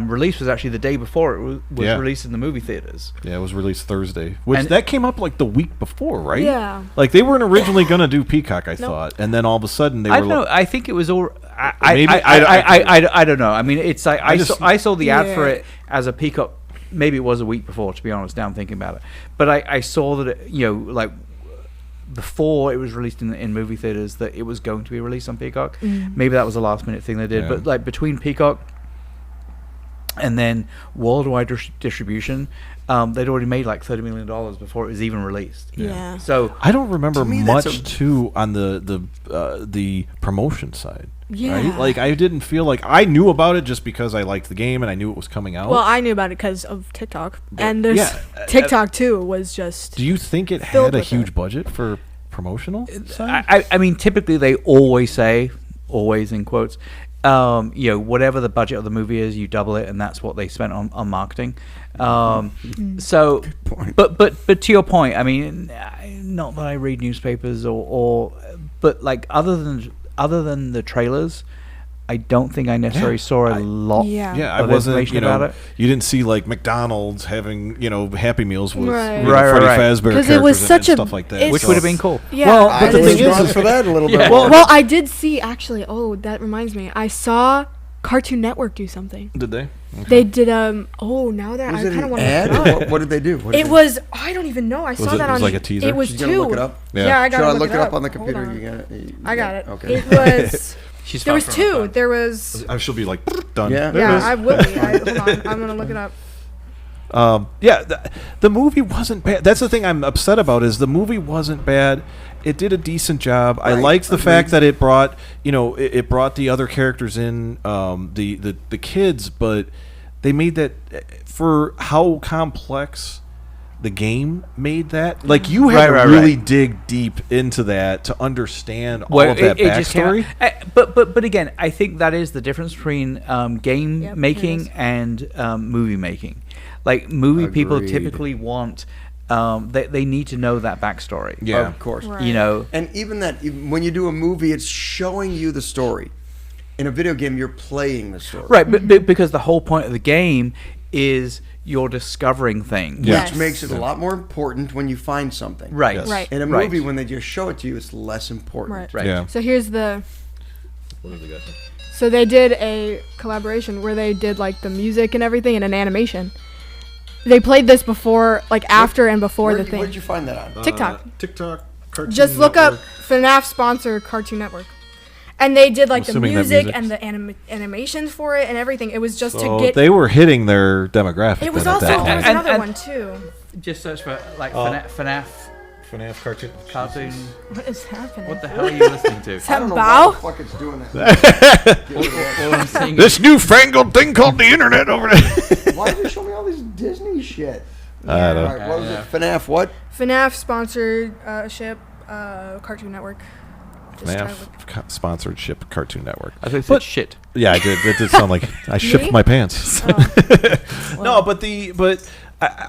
release was actually the day before it was Yeah. released in the movie theaters. Yeah, it was released Thursday, which And- that came up like the week before, right? Yeah. Like they weren't originally gonna do Peacock, I thought, and then all of a sudden they I were. don't know. I think it was all. I Maybe- I don't know. I mean, it's like I just- I saw the ad for Yeah. it as a Peacock. Maybe it was a week before, to be honest. Now I'm thinking about it, but I saw that it, like before it was released in movie theaters that it was going to be released on Peacock. Maybe that was a last minute thing they did, Yeah. but like between Peacock and then worldwide distribution, they'd already made like $30 million before it was even released. Yeah. So I don't remember To me, that's much too on the promotion side. Yeah. Right? Like I didn't feel like I knew about it just because I liked the game and I knew it was coming out. Well, I knew about it because of TikTok, and there's yeah, TikTok too was just. Do you think it filled had a with huge it. budget for promotional side? I mean, typically they always say, always in quotes, whatever the budget of the movie is, you double it, and that's what they spent on marketing. So, point. but to your point, I mean, not that I read newspapers but like other than the trailers, I don't think I necessarily saw a lot. Yeah. Yeah, I of wasn't. information You know, about it. you didn't see like McDonald's having Happy Meals with Right. Right, Freddy right. Fazbear 'Cause characters it was and such a- stuff like that, it's- Which so- would have been cool. Yeah. Well, I but the was thing drawn is for that a little Yeah. bit. Well, more. Well, I did see actually. Oh, that reminds me. I saw Cartoon Network do something. Did they? Okay. They did Oh, now that was I it kind of an want to ad? look Or it up. what did they do? What did It they- was. I don't even know. I saw it- that it was on. like a teaser? It was She's 2. gonna look it up? Yeah. Yeah, I Should got I to look it up on the Hold computer? on. You got it. I got it. Okay. It was. She's There was far from her 2. phone. There was. She'll be like done. Yeah. There it Yeah, is. I will be. Hold on. I'm gonna look it up. The movie wasn't bad. That's the thing I'm upset about is the movie wasn't bad. It did a decent job. I liked the fact that it brought, it brought the other characters in, the kids, but they made that for how complex the game made that. Like you had to really dig deep into that to understand all of that backstory. But again, I think that is the difference between game making and movie making. Like movie people typically want. They need to know that backstory. Yeah, of course. Right. And even that, when you do a movie, it's showing you the story. In a video game, you're playing the story. Right, but because the whole point of the game is you're discovering things. Which makes it a lot more important when you find something. Right. Yes. Right. In a movie, when they just show it to you, it's less important. Right. Yeah. So here's the. What have they got here? So they did a collaboration where they did like the music and everything and an animation. They played this before, like after and before the thing. Where'd you find that on? TikTok. TikTok. Cartoon Just look Network. up FNAF sponsor Cartoon Network. And they did like the Assuming that music music's- and the animations for it and everything. It was just So to get. they were hitting their demographic. It was then at also that there time. was another one too. Just search for like FNAF FNAF cartoon. What is happening? What the hell are you listening to? Is that I don't know Bow? why the fuck it's doing that. All I'm saying This newfangled thing called the internet over there. Why did they show me all this Disney shit? I don't All know. right, what was it? FNAF what? FNAF sponsorship Cartoon Network. Just try to look- FNAF sponsored ship Cartoon Network. I think it's shit. Yeah, I did. It did sound like I shipped Me? my pants. Oh. No, but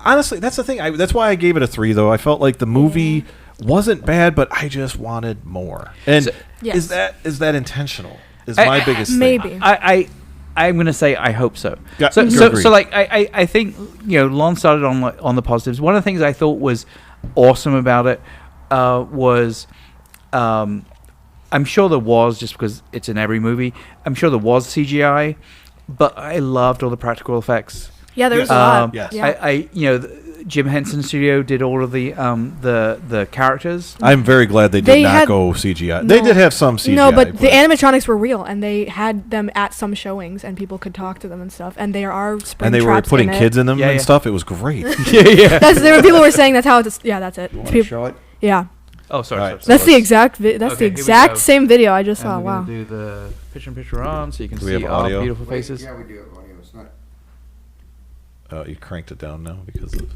honestly, that's the thing. That's why I gave it a 3. Though I felt like the movie wasn't bad, but I just wanted more. And So- Yes. is that intentional? Is my biggest thing. Maybe. I'm gonna say I hope so. Yeah, So agreed. like I think Lon started on the positives. One of the things I thought was awesome about it was I'm sure there was, just because it's in every movie, I'm sure there was CGI, but I loved all the practical effects. Yeah, there was a lot. Yes. Yeah. Jim Henson Studio did all of the characters. I'm very glad they did They not had- go CGI. They No. did have some CGI. No, but the animatronics were real, and they had them at some showings, and people could talk to them and stuff. And there are spring and they were traps putting in it. kids in them Yeah, and yeah. stuff. It was great. yeah. People were saying that's how it's. Yeah, that's it. You want to Peop- show it? yeah, Oh, sorry. Right. sorry. that's the exact. That's Okay, the here we exact go. same video I just saw. And we're Wow. gonna do the picture on, so you can Do we see have our audio? beautiful faces. Yeah, we do have audio. It's not. You cranked it down now because of.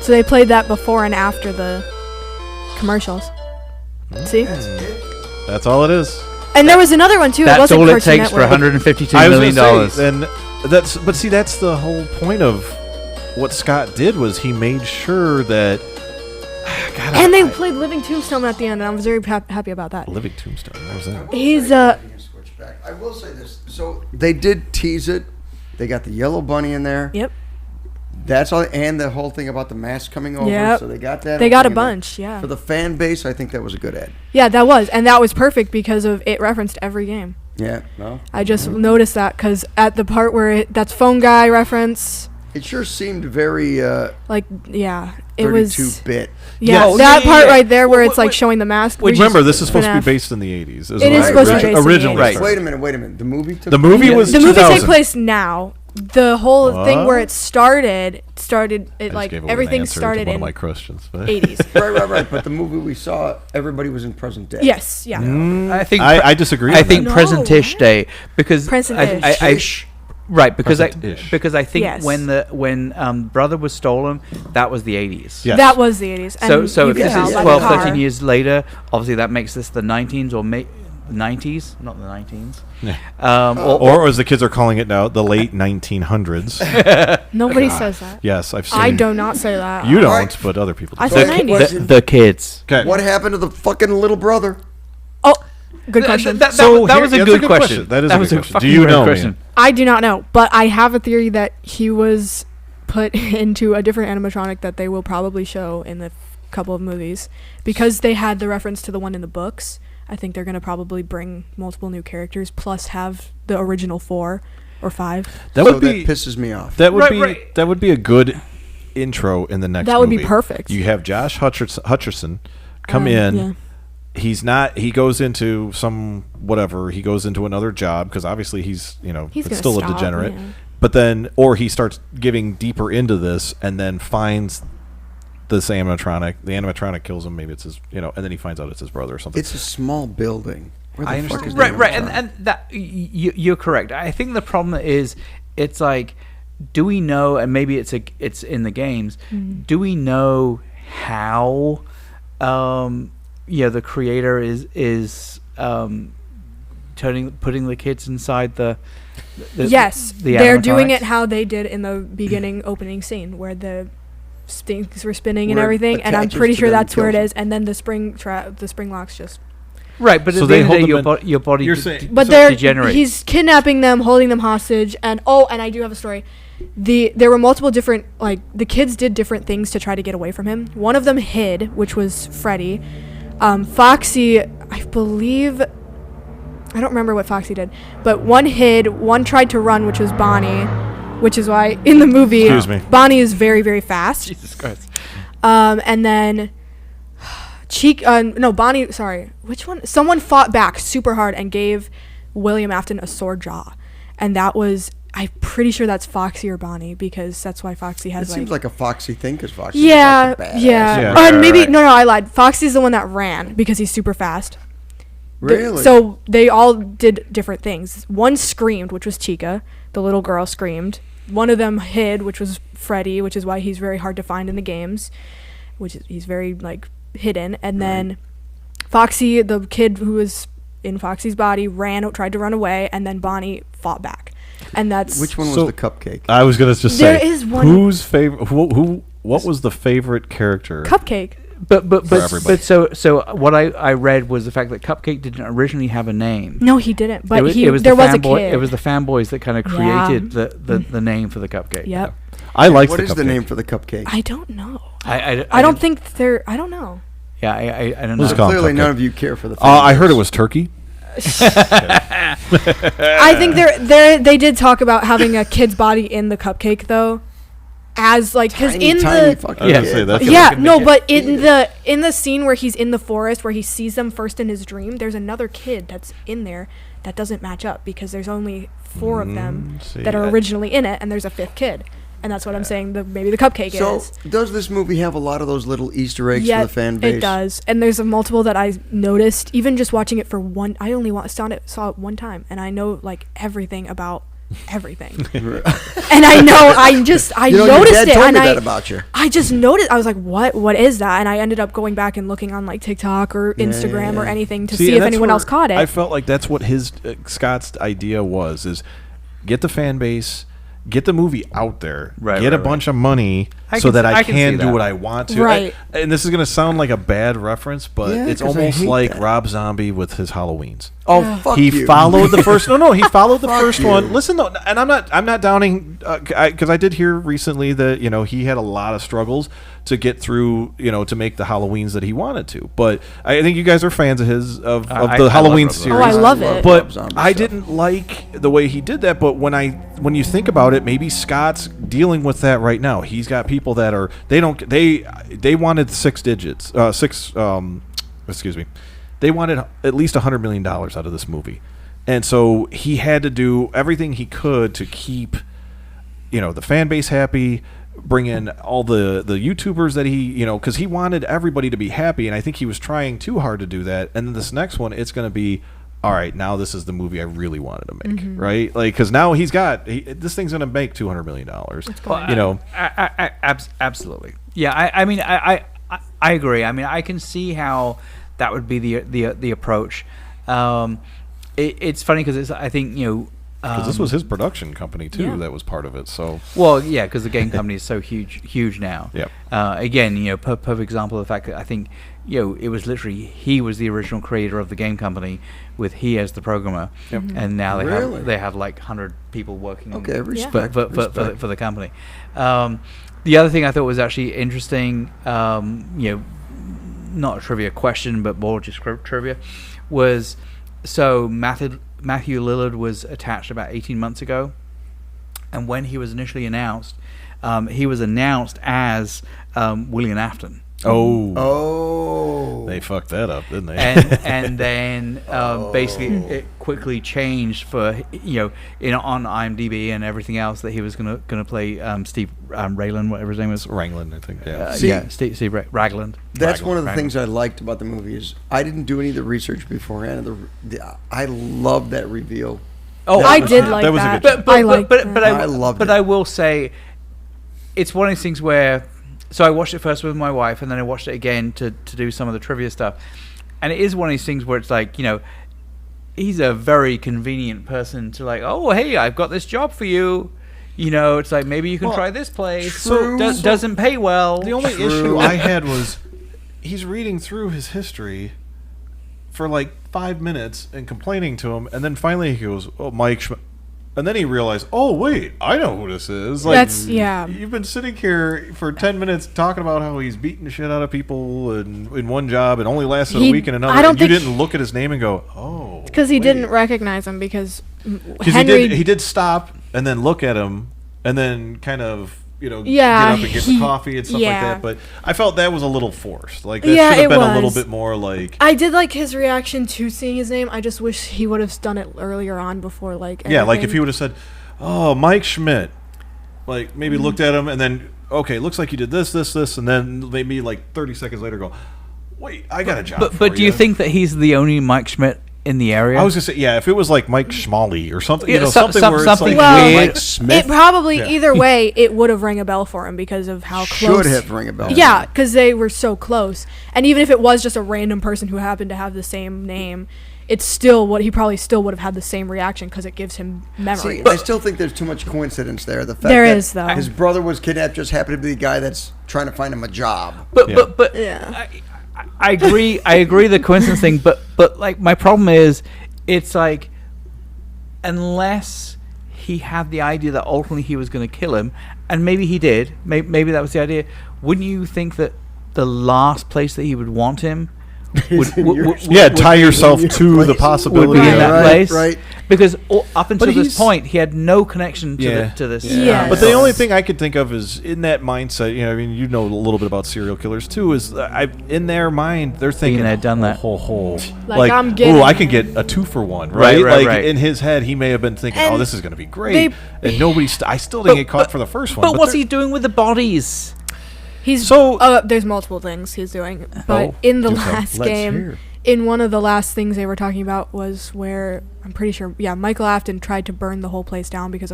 So they played that before and after the commercials. See? That's all it is. And there was another one too. It That's wasn't all it Cartoon takes for Network. $152 I was million. gonna say, and that's the whole point of what Scott did was he made sure that. God, And they played Living Tombstone at the end, and I was very happy about that. Living Tombstone. What was that? He's Switch back. I will say this. So they did tease it. They got the yellow bunny in there. Yep. That's all, and the whole thing about the mask coming over. Yep. So they got that. They got a thing in there. bunch, yeah. For the fan base, I think that was a good ad. Yeah, that was, and that was perfect because of it referenced every game. Yeah. No. I just noticed that because at the part where that's phone guy reference, It sure seemed very like yeah, it was 32-bit. yeah Yes. that Yeah, part yeah. right there where Well, it's like wait, showing the mask. Which which remember, is this is supposed to be FNAF. based in the 80s. It is supposed to be based in the originally 80s. started. Wait a minute. The movie took The movie was The movie 2000. takes place now. The whole thing where it started it I just like gave away an everything answer to started one in of my questions. but- 80s. Right. But the movie we saw, everybody was in present day. Yes, yeah. I think I disagree. I on think that. No, present-ish what? day because Present-ish. right because Present-ish. I think Yes. when Brother was stolen, that was the 80s. Yes. That was the 80s. So and so you if can this tell is by the 12, car. 13 years later, obviously that makes this the 19s or 90s, not the 19s. Or as the kids are calling it now, the late 1900s. Nobody says that. Yes, I've seen. I do not say that. You don't, Alright. but other people do. I So said the 90s. question- the kids. Okay. What happened to the fucking little brother? Oh, good question. That So was here- a that's good question. That is a good question. fucking Do you great know, question. man? I do not know, but I have a theory that he was put into a different animatronic that they will probably show in the couple of movies because they had the reference to the one in the books. I think they're going to probably bring multiple new characters plus have the original 4 or 5. That So would be. that pisses me off. That would Right, be. right. That would be a good intro in the next. That would be movie. perfect. You have Josh Hutcherson come in. Yeah. He's not. He goes into some whatever. He goes into another job because obviously he's He's gonna still a stop, degenerate. yeah. but then, or he starts giving deeper into this and then finds this animatronic. The animatronic kills him. Maybe it's his, and then he finds out it's his brother or something. It's a small building. Where the I fuck understand. is the Right, animatronic? and that you're correct. I think the problem is, it's like, do we know? And maybe it's in the games. Do we know how, the creator is putting the kids inside the yes, the they're doing animatronics? it how they did in the beginning opening scene where the things were spinning and Where it everything, and I'm attaches pretty to sure them that's where it kills is. And then the spring locks just. Right, but So at they the end of the hold day, them your body You're saying- But So- he's kidnapping them, holding them hostage, and I do have a story. There were multiple different, the kids did different things to try to get away from him. One of them hid, which was Freddy. Foxy, I believe, I don't remember what Foxy did, but one hid, one tried to run, which was Bonnie, which is why in the movie, Excuse me. Bonnie is very, very fast. Jesus Christ. And then Bonnie, sorry, which one? Someone fought back super hard and gave William Afton a sore jaw. And that was, I'm pretty sure that's Foxy or Bonnie, because that's why Foxy It has seems like a Foxy thing, because Foxy yeah, is like a badass. yeah. Yeah. Maybe, no, I lied. Foxy's the one that ran because he's super fast. Really? So they all did different things. One screamed, which was Chica. The little girl screamed. One of them hid, which was Freddy, which is why he's very hard to find in the games, he's very, hidden. And then Foxy, the kid who was in Foxy's body, tried to run away, and then Bonnie fought back. And that's... Which one was So- the cupcake? I was gonna just There say, is one- whose favorite? What was the favorite character? Cupcake. But everybody. so what I read was the fact that Cupcake didn't originally have a name. No, he didn't. But it was there the was a fanboy. kid. It was the fanboys that kind of Yeah. created the name for the cupcake. Yep. I liked What the is the cupcake. name for the cupcake? I don't know. I I don't didn't- think they're... I don't know. Yeah, I don't Let's know. call it Clearly, cupcake. none of you care for the. I heard it fanboys. was turkey. I think they did talk about having a kid's body in the cupcake, though. As, because Tiny, in tiny the... fucking I was gonna kid. say, that's Yeah, like a no, midget. but in the scene where he's in the forest, where he sees them first in his dream, there's another kid that's in there that doesn't match up, because there's only 4 of them see, that are I- originally in it, and there's a 5th kid. And that's what I'm saying, maybe the cupcake So, is. does this movie have a lot of those little Easter eggs Yeah, for the fan base? it does. And there's a multiple that I noticed, even just watching it for one... I only saw it one time, and I know, everything about everything. And I know, I noticed your dad it, told and me that about you. I just noticed. I was like, "What is that?" And I ended up going back and looking on TikTok or Instagram or yeah. anything to See, see and if that's anyone where else caught it. I felt like that's what his Scott's idea is get the fan base, get the movie out there, Right, get right, a bunch of money I so can that s- I I can see can do that. what I want to. Right. And this is going to sound like a bad reference, but Yeah, it's 'cause I almost hate like that. Rob Zombie with his Halloweens. Oh, fuck He you. followed the first. No, he followed the Fuck first you. one. Listen though, and I'm not downing because I did hear recently that he had a lot of struggles to get through to make the Halloweens that he wanted to. But I think you guys are fans of his of I the love Halloween Rob Zombie. series. Oh, I love it. But Rob Zombie I stuff. didn't like the way he did that. But when you think about it, maybe Scott's dealing with that right now. He's got people that are they wanted 6 digits, excuse me, they wanted at least $100 million out of this movie, and so he had to do everything he could to keep the fan base happy. Bring in all the YouTubers that he because he wanted everybody to be happy, and I think he was trying too hard to do that. And then this next one, it's going to be all right. Now this is the movie I really wanted to make, right? Because now this thing's going to make $200 million. Absolutely. Yeah, I mean, I agree. I mean, I can see how that would be the approach. It's funny because I think Because this was his production company too Yeah. that was part of it. So well, yeah, because the game company is so huge now. Yep. Again, perfect example of the fact that I think it was literally he was the original creator of the game company with he as the programmer, and now Really? they have like 100 people working. Okay, on respect. for the company. The other thing I thought was actually interesting, not a trivia question, but more just trivia, was so Matthew Lillard was attached about 18 months ago, and when he was initially announced, he was announced as William Afton. Oh. They fucked that up, didn't they? and then basically it quickly changed for on IMDb and everything else that he was gonna play Steve Raylan, whatever his name was. Wrangling, I think. Yeah. Steve Ragland. That's one of the things I liked about the movie is I didn't do any of the research beforehand. I loved that reveal. Oh, I did like that was a that. good but I liked that. I loved it. I will say, it's one of those things where. So I watched it first with my wife, and then I watched it again to do some of the trivia stuff. And it is one of these things where it's like, he's a very convenient person to like, oh, hey, I've got this job for you. It's like, maybe you can try this place. Doesn't pay well. The only issue I had was he's reading through his history for like 5 minutes and complaining to him, and then finally he goes, oh, Mike Schmidt. And then he realized, oh, wait, I know who this is. Like, you've been sitting here for 10 minutes talking about how he's beating the shit out of people in one job and only lasted a week in another. And you didn't look at his name and go, oh. Because he didn't recognize him because he did stop and then look at him and then kind of, get up and get the coffee and stuff like that. But I felt that was a little forced. Like, that should have been a little bit more like... I did like his reaction to seeing his name. I just wish he would have done it earlier on before, like... Yeah, like if he would have said, oh, Mike Schmidt. Like, maybe looked at him and then, okay, looks like you did this, and then maybe like 30 seconds later go, wait, I got a job for But do you think that he's the only Mike Schmidt in the area? I was gonna say, yeah, if it was like Mike Schmally or something, something where it's like weird. Mike Smith. It probably, either way, it would have rang a bell for him because of how close... Should have rang a bell. Yeah, because they were so close. And even if it was just a random person who happened to have the same name, it's still he probably still would have had the same reaction because it gives him memories. I still think there's too much coincidence there. The fact There that is, though. his brother was kidnapped just happened to be the guy that's trying to find him a job. But Yeah. I agree. I agree the coincidence thing. But like my problem is, it's like unless he had the idea that ultimately he was going to kill him, and maybe he did. Maybe that was the idea. Wouldn't you think that the last place that he would want him tie yourself to the possibility would be in of that place, right? Because up until this point, he had no connection to this. Yeah. But the only thing I could think of is in that mindset. I mean, you know a little bit about serial killers too. Is in their mind, they're thinking, Been there, done that. Like, I'm getting... I can get a 2-for-1, right? Like in his head, he may have been thinking, And oh, this is going to be great, and nobody. I still didn't get caught for the first one. But what's he doing with the bodies? There's multiple things he's doing, but in the last game, in one of the last things they were talking about was where I'm pretty sure, Michael Afton tried to burn the whole place down because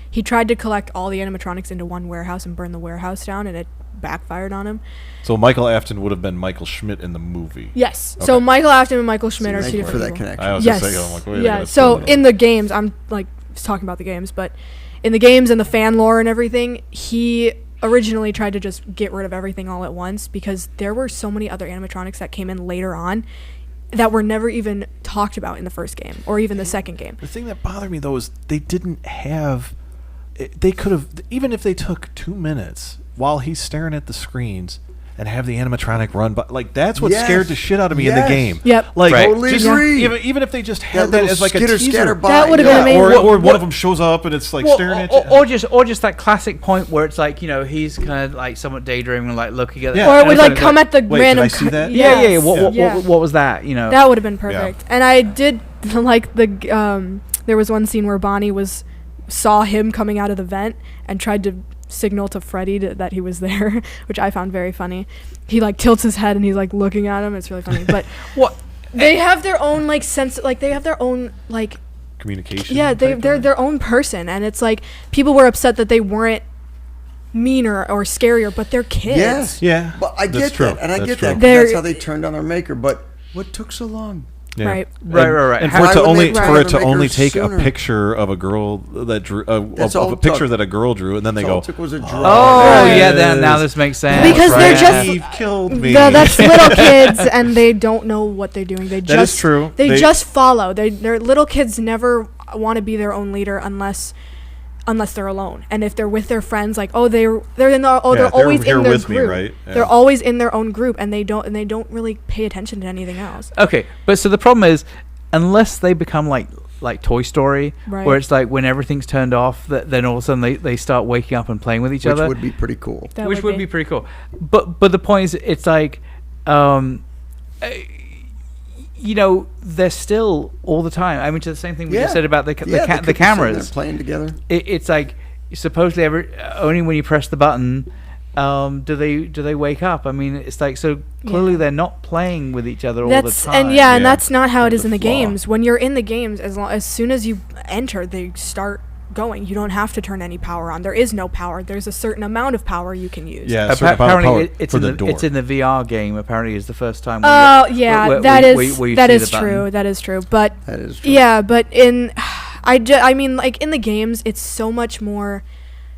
he tried to collect all the animatronics into one warehouse and burn the warehouse down, and it backfired on him. So Michael Afton would have been Michael Schmidt in the movie. Yes. Okay. So Michael Afton and Michael Schmidt are two different for that people. connection. I was Yes. just saying, I'm like, wait, Yeah. So in the games, I'm like talking about the games, but in the games and the fan lore and everything, he originally tried to just get rid of everything all at once because there were so many other animatronics that came in later on that were never even talked about in the first game or even the second game. The thing that bothered me though is they didn't have. They could have, even if they took 2 minutes while he's staring at the screens and have the animatronic run by, like that's what scared the shit out of me in the game. Yep. Like Totally just, agree. even if they just had that as like a teaser, scatter by. That would have been amazing. or one of them shows up and it's like staring at you. Or just that classic point where it's like he's kind of like somewhat daydreaming, like looking at Yeah. Or it would like come at the wait, random. did I see that? Yeah. Yes. What was that? That would have been perfect. And I did like there was one scene where Bonnie saw him coming out of the vent and tried to signal to Freddy that he was there, which I found very funny. He like tilts his head and he's like looking at him. It's really funny. But they have their own like sense, like they have their own like communication. Yeah, they're their own person, and it's like people were upset that they weren't meaner or scarier, but they're kids. Yes. Yeah. But I get that, and I get that. 'Cause that's how they turned on their maker. But what took so long? Yeah. Right. And for it to only take sooner? a picture of a girl that drew of a picture that a girl drew, and then they All go, it took was a draw. Oh Right. yeah, now this makes sense. Because they're just Steve killed me. that's little kids, and they don't know what they're doing. They That is true. They just follow. They're little kids never want to be their own leader unless they're alone. And if they're with their friends, like they're always here in their with me, group. right? Yeah. They're always in their own group, and they don't really pay attention to anything else. Okay, but so the problem is, unless they become like like Toy Story, Right. where it's like when everything's turned off, then all of a sudden they start waking up and playing with each Which other, would be pretty cool. That which would be pretty cool. But the point is, it's like, you know, they're still all the time. I mean, to the same thing we just said about the they could be sitting there cameras. playing together. It's like supposedly only when you press the button do they wake up. I mean, it's like, so clearly they're not playing with each other all the time. And and that's not how it is in the games. When you're in the games, as soon as you enter, they start going. You don't have to turn any power on. There is no power. There's a certain amount of power you can use. Yeah, a certain amount of apparently power it's for in the door. It's in the VR game. Apparently, is the first time. Oh yeah, that is where you that see is the button. true. That is true. But That is true. yeah, but I mean, like in the games, it's so much more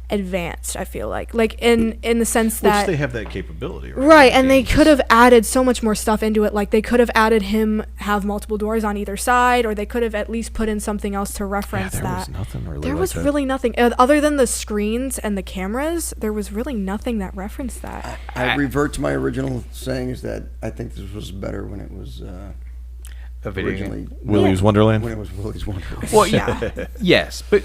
advanced. I feel like in the sense that Which they have that capability, right? right, in and they games. could have added so much more stuff into it. Like they could have added him have multiple doors on either side, or they could have at least put in something else to reference there that. was nothing really. There like was that. really nothing other than the screens and the cameras. There was really nothing that referenced that. I revert to my original saying is that I think this was better when it was A video originally game. Willy's Wonderland. when it was Willy's Wonderland. Well, yeah, yes, but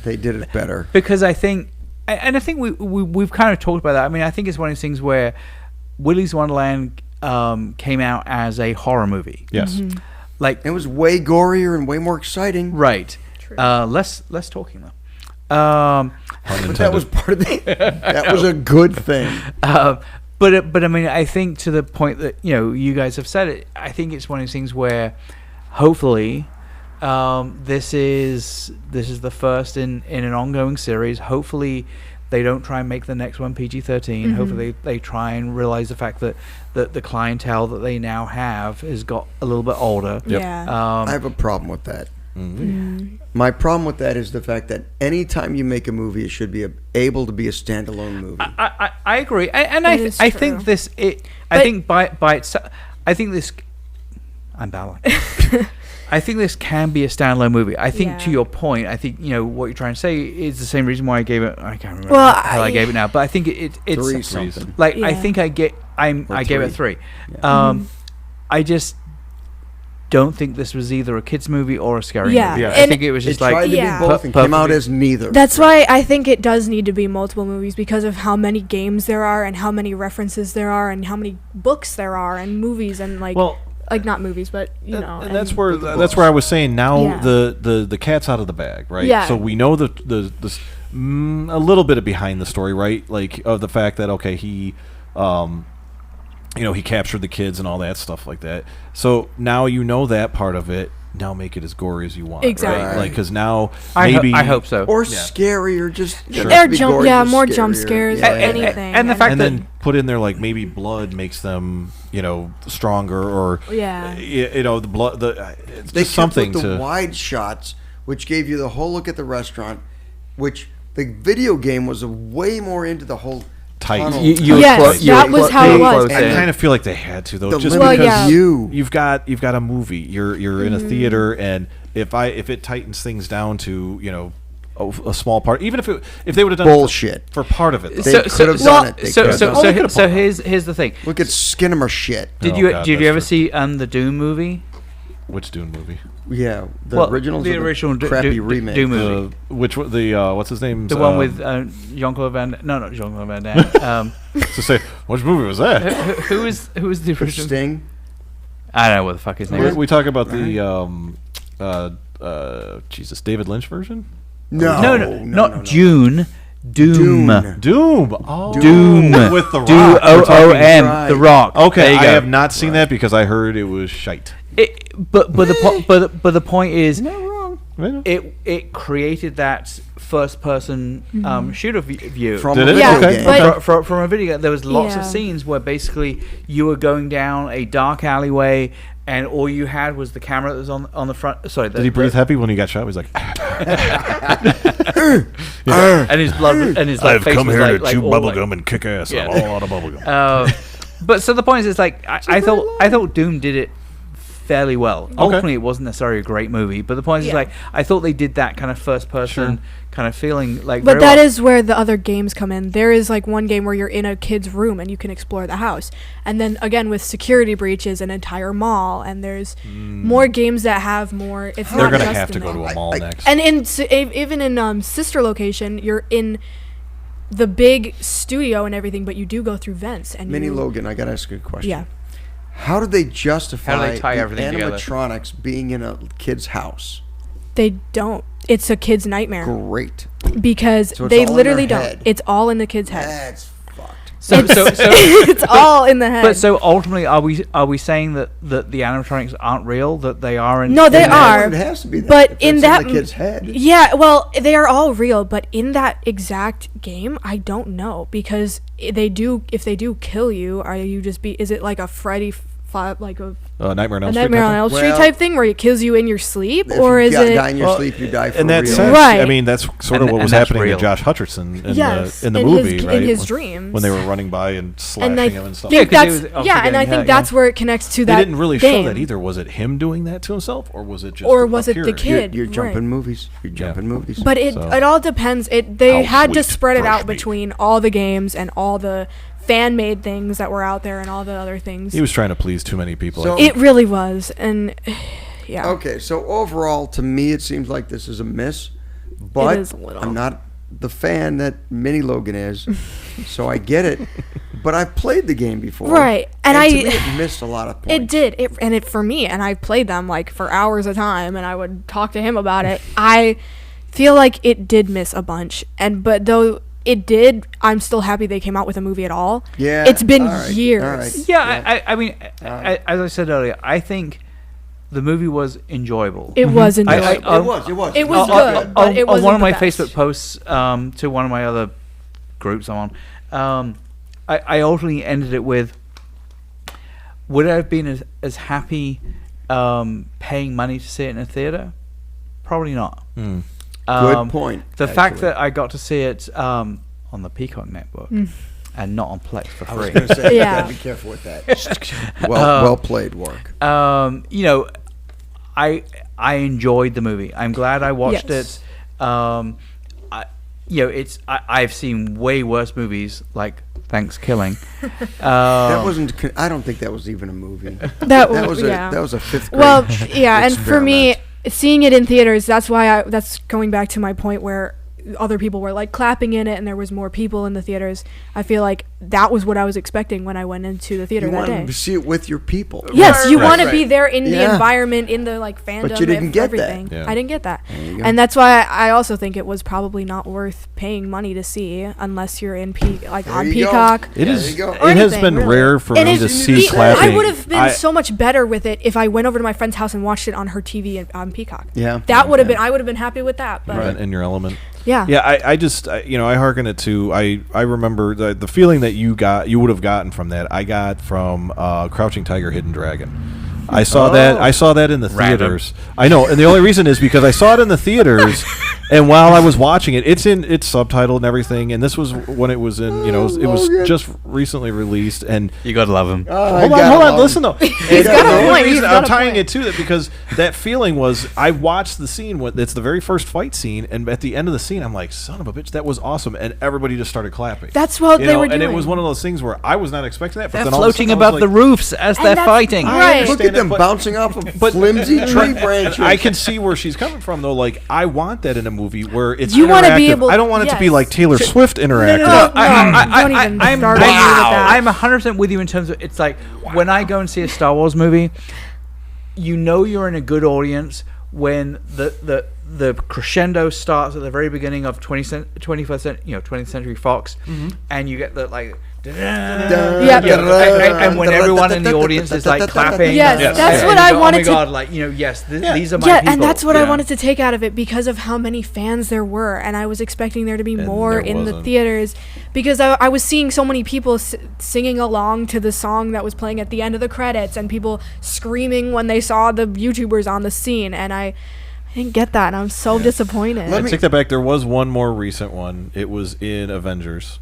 They did it better. because I think, and I think we've kind of talked about that. I mean, I think it's one of those things where Willy's Wonderland came out as a horror movie. Yes. Mm-hmm. Like, It was way gorier and way more exciting. right. True. Less talking though. But that was part of the. That was a good thing. But I mean, I think to the point that you guys have said it. I think it's one of those things where, hopefully, this is the first in an ongoing series. Hopefully, they don't try and make the next one PG-13. Mm-hmm. Hopefully, they try and realize the fact that the clientele that they now have has got a little bit older. Yep. Yeah. I have a problem with that. Mm-hmm. My problem with that is the fact that anytime you make a movie, it should be able to be a standalone movie. I agree, and That is I think true. this I But- think by itself, I think this. I'm babbling. I think this can be a standalone movie. I think to Yeah. your point, I think what you're trying to say is the same reason why I gave it. I can't remember Well, how I gave it now, but I think it's Three something. like I Yeah. think I gave it 3. Mm-hmm. I just don't think this was either a kids movie or a scary Yeah. movie. Yeah. I And think it was It just tried like to Yeah. be both and came out perfectly- as neither. That's why I think it does need to be multiple movies because of how many games there are and how many references there are and how many books there are and movies and like not movies, but and that's where I was saying now Yeah. the cat's out of the bag, right? Yeah. So we know a little bit of behind the story, right? Like of the fact that he he captured the kids and all that stuff like that. So now that part of it. Now make it as gory as you want, Exactly. right? Like because now I maybe hope so. or scary, or just Sure. Or be jump, gory, yeah, just more jump scarier. scares, Yeah. anything. and the fact and that then put in there like maybe blood makes them stronger or Yeah. the blood it's They just kept something with the to wide shots, which gave you the whole look at the restaurant, which the video game was way more into the whole tight. tunnel. Yes, that was how it was. I kind of feel like they had to though, The just limit because of you. you've got a movie, you're in a Mm-hmm. theater, and if it tightens things down to a small part, even if they would have done Bullshit. for part of it, though. They could have done it. They So could have done Oh, they it. could've so put- here's the thing. Look at Skinner shit. Did Oh, you God, did you that's ever true. see the Doom movie? Which Dune movie? Yeah, the Well, originals. the or original crappy Doom remake. movie. Which what's his name? The one with Jean-Claude Van Damme. No, not Jean-Claude Van Damme. to say which movie was that? who is the The original? Sting. I don't know what the fuck his name is. We talk about the David Lynch version. No, No, not June. Doom. Doom. Oh, Doom. with the Rock. Doom. We're talking- O-O-M. right. The Rock. Okay, There you I go. have not seen that because I heard it was shite. But the point is, Not wrong. it created that first person shooter view From Did a it? video Yeah, game. but- from a video game. There was lots of Yeah. scenes where basically you were going down a dark alleyway and all you had was the camera that was on the front. Sorry, Did he breathe heavy when he got shot? He was like, and his blood and his like, face was like all like- and kick ass. Yeah. I'm all out of bubblegum. But so the point is, it's like I thought Doom did it fairly well. Ultimately, it wasn't necessarily a great movie, but the point is, Yeah. like, I thought they did that kind of first person kind of feeling like. But very that well. is where the other games come in. There is like one game where you're in a kid's room and you can explore the house. And then again with Security Breach is an entire mall, and there's more games that have more. It's They're not gonna just have to in go there. to a mall next. And even in Sister Location, you're in the big studio and everything, but you do go through vents. And Minnie Logan, I gotta ask you a question. Yeah. How do they justify How do they tie the everything together? animatronics being in a kid's house? They don't. It's a kid's nightmare Great. because So it's they all in literally their don't. head. It's all in the kid's head. That's fucked. So It's all in the head. but so ultimately, are we saying that the animatronics aren't real? That they are in? No, they in are. It has to be that. But if in it's that the kid's head. Yeah, well, they are all real, but in that exact game, I don't know because they do. If they do kill you, are you just be? Is it like a Freddy, like a Nightmare on a Elm Street. Nightmare on type Elm Street Well, type thing where it kills you in your sleep, If or you is die in it? your sleep, you die for in that real. sense, Right. I mean, that's sort of And- what was and that's happening real. to Josh Hutcherson in Yes, the in movie, his, right? in his When- dreams. when they were running by and slashing and I him and stuff. Yeah, think 'cause he that's was also yeah, and getting I think hurt, that's where it connects to They that. didn't really game. show that either. Was it him doing that to himself, or was it just? Or was it the appearance? kid? You're jumping Right. movies. You're jumping movies. But it So- it all depends. They How had to sweet, spread it fresh out meat. between all the games and all the fan made things that were out there and all the other things. He was trying to please too many people. So- I think. It really was, and yeah. Okay, so overall, to me, it seems like this is a miss. But is a little. I'm not the fan that Minnie Logan is, so I get it. But I've played the game before, Right, and to I- me, it missed a lot of points. It did. It for me, and I played them like for hours at a time, and I would talk to him about it. I feel like it did miss a bunch, but though it did, I'm still happy they came out with a movie at all. Yeah, It's been all right, years. all right. Yeah, I mean, Alright. as I said earlier, I think the movie was enjoyable. It was enjoyable. It was. It was It good, but it on wasn't one of the my best. Facebook posts to one of my other groups I'm on, I ultimately ended it with, would I have been as happy paying money to see it in a theater? Probably not. Hmm. Good point. The fact actually. that I got to see it on the Peacock Network and not on Plex for I was free. going to say, you Yeah. gotta be careful with that. Well played, Warwick. You know, I enjoyed the movie. I'm glad I watched Yes. it. I've seen way worse movies like Thanksgiving. That wasn't. I don't think that was even a movie. That was yeah. that was a fifth grade. Well, yeah, and for me, experiment. seeing it in theaters, that's going back to my point where other people were like clapping in it and there was more people in the theaters. I feel like that was what I was expecting when I went into the theater You that wanted day. to see it with your people. Yes, you Right, want to right. be there in the Yeah. environment, in the like fandom, But you didn't and get that. everything. Yeah. I didn't get that, There you go. and that's why I also think it was probably not worth paying money to see unless you're in There on you go. Peacock. It There is. you go. It Or has anything, been really. rare for And me it's- to see I clapping. I would have been so much better with it if I went over to my friend's house and watched it on her TV on Peacock. Yeah. That would have Yeah. been. I would have been happy with that. But Right, in your element. yeah. Yeah, I hearken it to. I remember the feeling that you would have gotten from that. I got from Crouching Tiger, Hidden Dragon. I saw that in the Random. theaters. I know, and the only reason is because I saw it in the theaters, and while I was watching it, it's subtitled and everything. And this was when it was in, it was Logan. just recently released. And You gotta love him. hold on, listen though. He's And got a the only point, he's reason got I'm a tying point. it to that because that feeling was I watched the scene. It's the very first fight scene, and at the end of the scene, I'm like, son of a bitch, that was awesome, and everybody just started clapping. That's what they were And it doing. was one of those things where I was not expecting that. But They're then all of a floating sudden I was above the like, roofs as And they're that's fighting. right. Look at them bouncing off of But- flimsy tree branches. I can see where she's coming from, though. Like, I want that in a movie where it's You wanna interactive. be able- I don't want it to be yes. like Taylor Swift interactive. No, don't even I'm start with that. I'm 100% with you in terms of it's like when I go and see a Star Wars movie, you're in a good audience when the crescendo starts at the very beginning of 20th century Fox, and you get the like. Yeah. And when everyone in the audience is like clapping, Yes, Yes. that's and what you I go, wanted oh to- my God, like yes, these are my Yeah, people. and that's what I Yeah. wanted to take out of it because of how many fans there were, and I was expecting there to be And more there in the wasn't. theaters because I was seeing so many people singing along to the song that was playing at the end of the credits, and people screaming when they saw the YouTubers on the scene, and I didn't get that, and I'm so disappointed. I take that back. There was one more recent one. It was in Avengers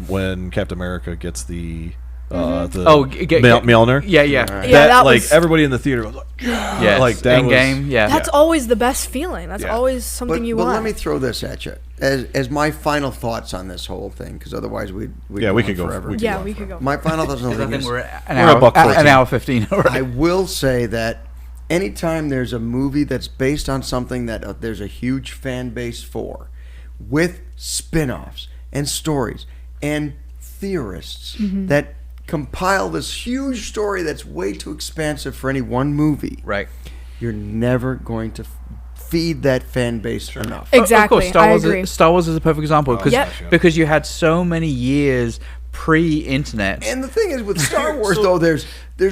when Captain America gets the Mjolnir. Yeah. Yeah, That, that like was- everybody in the theater was like, Yes. like that was Endgame. Yeah. That's always the best feeling. That's Yeah. always something But, you but want. let me throw this at you as my final thoughts on this whole thing, because otherwise we could go forever. we could go. My final thoughts on the I thing think is, we're We're about 14. an hour 15 already. I will say that anytime there's a movie that's based on something that there's a huge fan base for, with spin-offs and stories and theorists that compile this huge story that's way too expansive for any one movie, Right. you're never going to feed that fan base enough. Exactly. Of course, I agree. Star Wars is a perfect example because Yep. because you had so many years pre-internet. And the thing is, with Star Wars, though, there's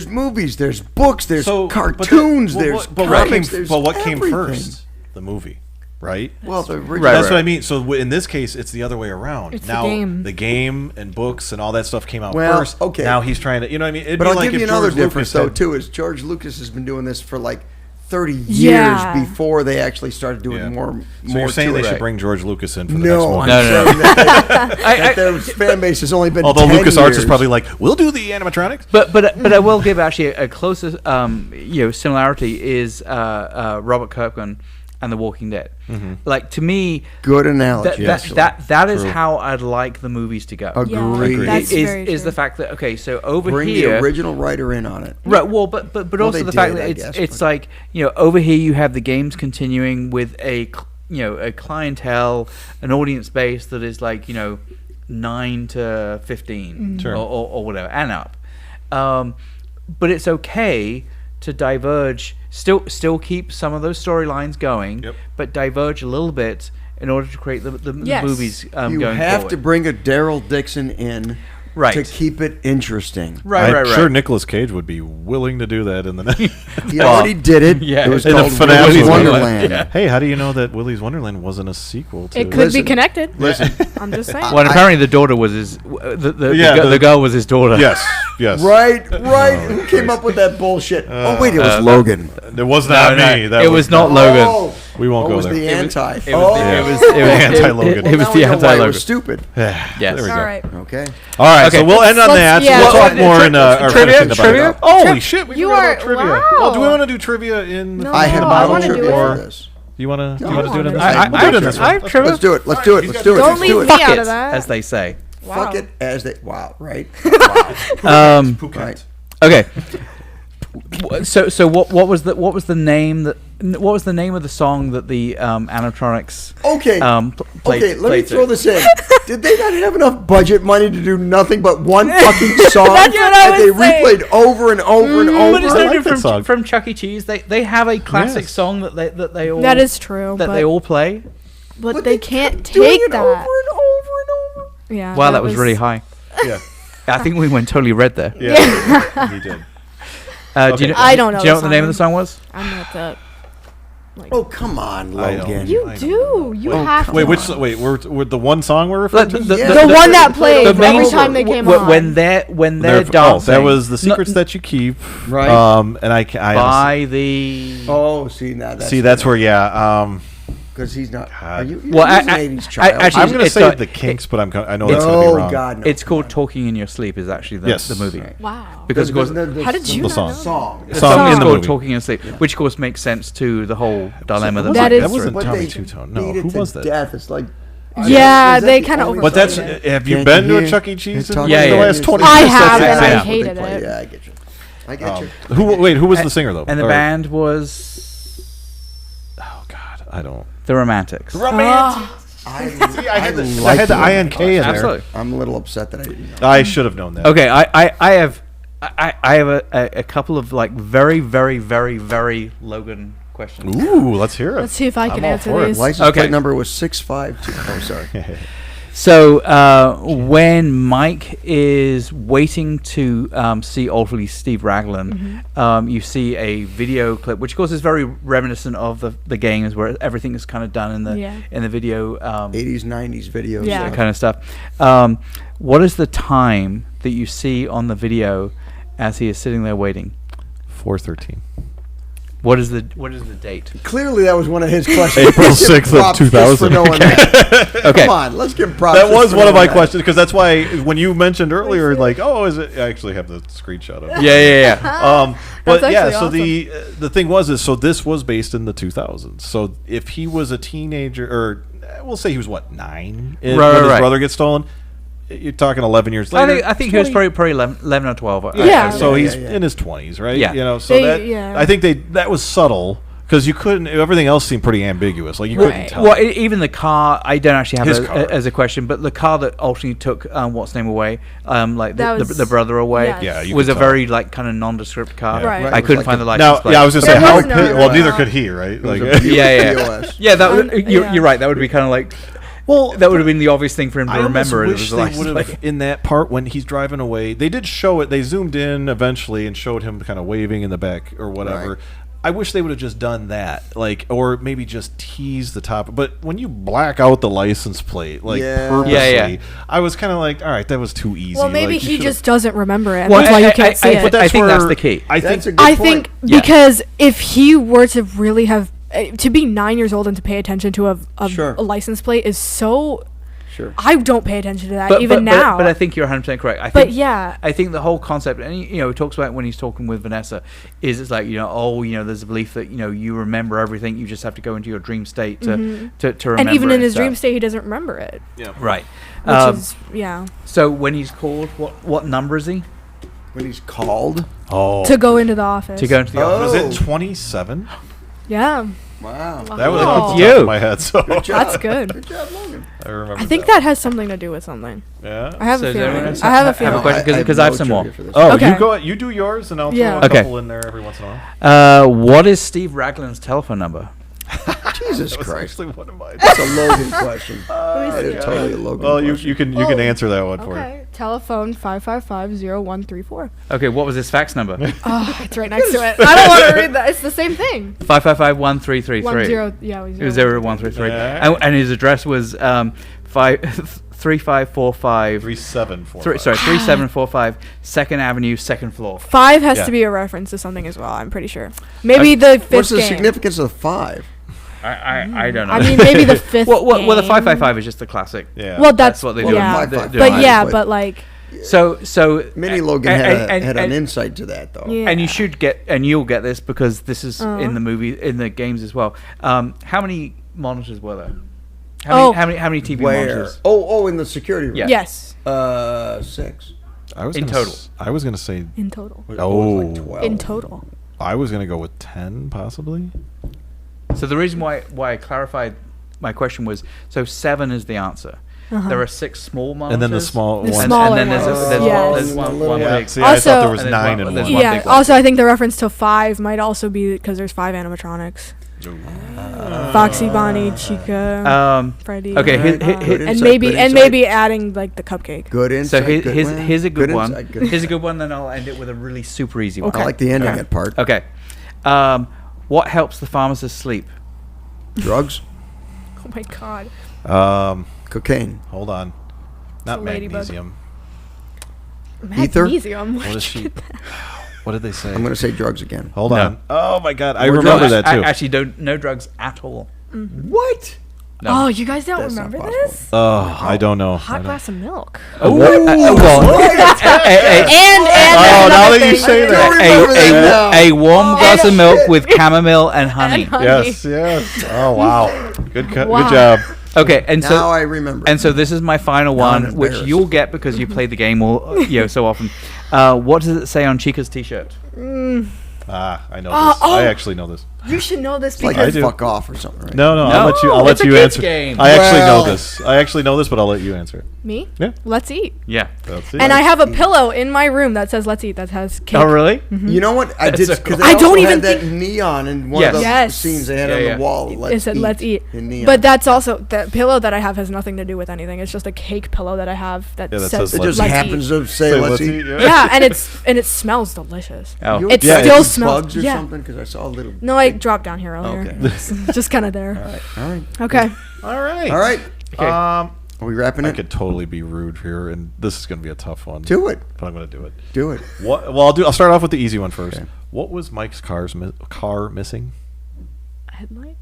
movies, there's books, there's So, cartoons, but there's what comics, came, there's but what came everything. first? The movie, right? Well, the original. Right, That's what I mean. So in this case, it's the other way around. It's the now game. the game and books and all that stuff came out Well, first. okay. Now he's trying to, you know what I mean? It'd But be I'll like give if you another George difference, Lucas though, had- too, is George Lucas has been doing this for like 30 years Yeah. before they actually started doing Yeah. more. So you're saying to they it. should bring George Lucas in for the next No, one? I'm No. saying that their fan base has only been Although 10 LucasArts years. is probably like, we'll do the animatronics. But I will give actually a closer similarity is Robert Kirkman and The Walking Dead. Like to me, Good analogy. that is True. how I'd like the movies to go. Agreed. Agreed. That's very Is true. the fact that okay, so over Bring here, the original writer in on it. right? Well, but Well, also they the fact did, that I it's guess, it's but- like over here you have the games continuing with a a clientele, an audience base that is like 9 to 15 Sure. or whatever and up. But it's okay to diverge, still keep some of those storylines going, Yep. but diverge a little bit in order to create the Yes. movies You going have forward. to bring a Daryl Dixon in Right. to keep it interesting. Right. I'm sure Nicolas Cage would be willing to do that in the next. He already did it. Yeah. It was In the called FNAF Willy's movie. Wonderland. Yeah. Hey, how do you know that Willy's Wonderland wasn't a sequel to? It could Listen. be connected. Listen, I'm just saying. Well, and apparently the daughter was his. The girl was his daughter. Yes. right. Who came up with that bullshit? Oh wait, it was Logan. It was not me. That it was not Logan. Oh, We won't it go was there. the anti. It was Anti-Logan. It was now the we know why it anti-Logan. was stupid. Yes. There we All go. right. Okay. All right, Okay. so we'll end on Let's- that. yeah, We'll talk let's- more in our trivia? finishing the Trivia? bio. Holy Tri- shit, we you forgot about are- trivia. wow. Well, do we want to do trivia in the No. I had Oh, a I bottle wanna trivia do it. for Or this. you want to I do it in wanna this do one? it. We'll do it in this one. I have trivia. Let's do it. Let's do it. Let's do it. Don't Let's leave do me it. Fuck out it, of that. as they say. Wow. Fuck it as they. Wow. Right. Um, okay. So what was the name of the song that the animatronics Okay. played? Okay. Let me played throw to? this in. Did they not have enough budget money to do nothing but one fucking song That's what I that they was saying. replayed over and over and over? But it's I no like that different song. from Chuck E. Cheese. They have a classic Yes. song that they all That is true. that but, they all play. but they can't kept doing take it that. over and over and over. Yeah. Wow, that was really high. Yeah. I think we went totally red there. Yeah. He did. Do you know, I don't know Do you know the what the name of the song. song was? I'm not that. Oh come on, I don't- Logan. You I don't do. You have to. Wait, wait, we're the one song we're referring to? Yeah. The one that played the main every song- time they came w- on. when they're dancing. that was the secrets that you keep. Right. And I by the. Oh, see now that's see that's where because he's not. Are God. you? Well, He's an I- 80s child. actually, I'm going to it's say got- the Kinks, but I know it's- that's going to be Oh wrong. God, no. It's come called on. "Talking in Your Sleep." Is actually Yes. the movie Right. Wow. because of course How did you The not song. know? Song. The song song is in the called movie. "Talking in Your Sleep," which of course makes sense to the whole dilemma that That they is go true. wasn't But Tommy they Two-Tone. No, beat it who to was that? Death. It's like. Yeah, is that they the kind of only But that's song? have you Can't been to a hear Chuck E. Cheese in talking Yeah, the yeah. last 20 I years? have, and I Yeah. hated Play. it. Yeah, I get you. I get you. Who was the singer though? and the Or- band was Oh God, I don't. the Romantics. I had the like INK in there. Absolutely. I'm a little upset that I didn't know. I should have known that. Okay, I have a couple of like very very very very Logan questions. Ooh, let's hear it. Let's see if I can I'm all answer for it. these. License Okay. plate number was 652. Oh, sorry. So when Mike is waiting to see ultimately Steve Raglan, you see a video clip, which of course is very reminiscent of the games, where everything is kind of done in the Yeah. in the video 80s, 90s videos. Yeah. that kind of stuff. What is the time that you see on the video as he is sitting there waiting? 4:13. What is the date? Clearly, that was one of his questions. April Let's give 6th of props just 2000. for knowing that. Okay. Come on, let's give props. That just was for one of my knowing that. questions because that's why when you mentioned earlier, like, oh, is it? I actually have the screenshot of it. Yeah. But That's yeah, actually so awesome. the thing was so this was based in the 2000s. So if he was a teenager, or we'll say he was 9 when his brother gets stolen, you're talking 11 years later. I think he was probably 11 or 12. Yeah. So he's in his 20s, right? Yeah. You know, so I think that was subtle. Because you couldn't, everything else seemed pretty ambiguous. Like you couldn't tell. Well, even the car, I don't actually have His car. as a question, but the car that ultimately took what's name away, like That was- the brother away, yes. Yeah, you was could a tell. very like kind of nondescript car. Yeah. Right. Right. I It was couldn't like find a- the license Now, plate. yeah, I was gonna say There how. was no- Well, neither could he, right? Like, It was a Yeah. POS. Yeah, that would, Yeah. you're right. That would be kind of like, well, that would have been the obvious thing for him to I almost remember. wish It was the they license would plate. have in that part when he's driving away. They did show it. They zoomed in eventually and showed him kind of waving in the back or whatever. Right. I wish they would have just done that, like, or maybe just tease the top. But when you black out the license plate, like Yeah. purposely, Yeah. I was kind of like, all right, that was too easy. Well, maybe Like, you he should've- just doesn't remember it. And Well, that's why you I- can't see but it. I think that's where the key. I That's a think good I point. think Yeah. because if he were to really have to be 9 years old and to pay attention to Sure. a license plate is so. Sure. I don't pay attention to that But now. but I think you're 100% correct. I But think, yeah. I think the whole concept, and he talks about when he's talking with Vanessa, is it's like there's a belief that you remember everything. You just have to go into your dream state to remember. And even it in his and dream stuff. state, he doesn't remember it. Yeah. Right. Which is yeah. So when he's called, what number is he When he's called. Oh, To go into the office. to go into the office? was it 27? Yeah. Wow. That was Oh. off the top You. of my head. So Good job. That's good. Good job, Logan. I remember. I think that has something to do with something. Yeah. I have So a does feeling. everyone else I have a have a feeling. question? Because I have some more. trivia for this. Oh, Okay. you go. You do yours, and I'll Yeah. throw a Okay. couple in there every once in a while. What is Steve Ragland's telephone number? Jesus That was Christ. actually one of mine. That's a Logan question. Let That me is see. totally a Logan Well, question. you can Oh. answer that one for me. Okay. Telephone 555-0134. Okay, what was his fax number? Oh, it's right next to it. I don't want to read that. It's the same thing. 555-1333. 10. Yeah. It was 0133. Yeah. And his address was 3545. 3745. 3745 2nd Avenue, 2nd floor. 5 has Yeah. to be a reference to something as well. I'm pretty sure. Maybe the fifth What's the game. significance of 5? I don't know. I mean, maybe the fifth. well, the game. 555 is just the classic. Yeah. Well, That's that's what they do. Yeah, Well, They- 555. they- but yeah, but- but like, So Mini Logan had an insight to that, though. yeah. And you should get, and you'll get this because this is in the movie, in the games as well. How many monitors were there? How many TV Where? monitors? Oh, in the security room. Yeah. Yes, 6. I was in gonna total. I was gonna say. in total. Oh. Like 12. In total. I was gonna go with 10, possibly. So the reason why I clarified my question was, so 7 is the answer. There are 6 small monitors. And then the small The one. smaller and then there's, ones. there's, Yes. there's one Yeah. big. See, I thought Also- there was And there's 9 one- and there's one. one Yeah. big one. Also, I think the reference to 5 might also be because there's 5 animatronics. Foxy, Bonnie, Chica, Freddy. Okay, Good and insight, maybe good and insight. maybe adding like the cupcake. Good so insight. here's a good one. insight, good Here's a good one. Then I'll end it with a really super easy one. I like the ending part. Okay. What helps the pharmacist sleep? Drugs, Oh my god. cocaine. Hold on. Not a ladybug. magnesium. Ether? Magnesium. What is she? What did they say? I'm going to say drugs again. Hold No. on. Oh my god, I More remember drugs. that too. Actually, no drugs at all. What? No. Oh, you guys don't That's not remember possible. this? Oh, I don't know. I Hot don't- glass of milk. Well, and Oh, now that you say that. remember that now. a warm glass of milk with chamomile and honey. Yes, yes. Oh wow. Good Wow. job. Okay, and Now so I remember. and so this is my final Now I'm one, which embarrassed. you'll get because you play the game all so often. What does it say on Chica's t-shirt? Ah, I know Oh, this. oh. I actually know this. You should know this It's like because I do. fuck off or something, right? No, No, I'll let it's a you kid's answer. game. I actually know Well. this. I actually know this, but I'll let you answer it. me. Yeah. Let's eat. Yeah. That's it. And I have a pillow in my room that says "Let's eat." That has cake. Oh, really? You know what? I That's did so because cool. they I don't also even had that think- neon in one Yes. of the Yes. scenes they had Yeah, on yeah. the wall. It said "Let's eat," in neon. but that's also the pillow that I have has nothing to do with anything. It's just a cake pillow that I have that Yeah, that says says it let's just "Let's happens eat." to say let's eat. Yeah, and it smells delicious. Oh. You It yeah, still it's smells. bugs or Yeah. something because I saw a little. No, I dropped down here earlier. Okay. It's just kind of there. All right. Okay. All right. All right. Okay. Are we wrapping I it? could totally be rude here, and this is going to be a tough one. Do it. But I'm going to do it. Do it. What? Well, I'll start off with the easy one first. Okay. What was Mike's car missing? Headlight?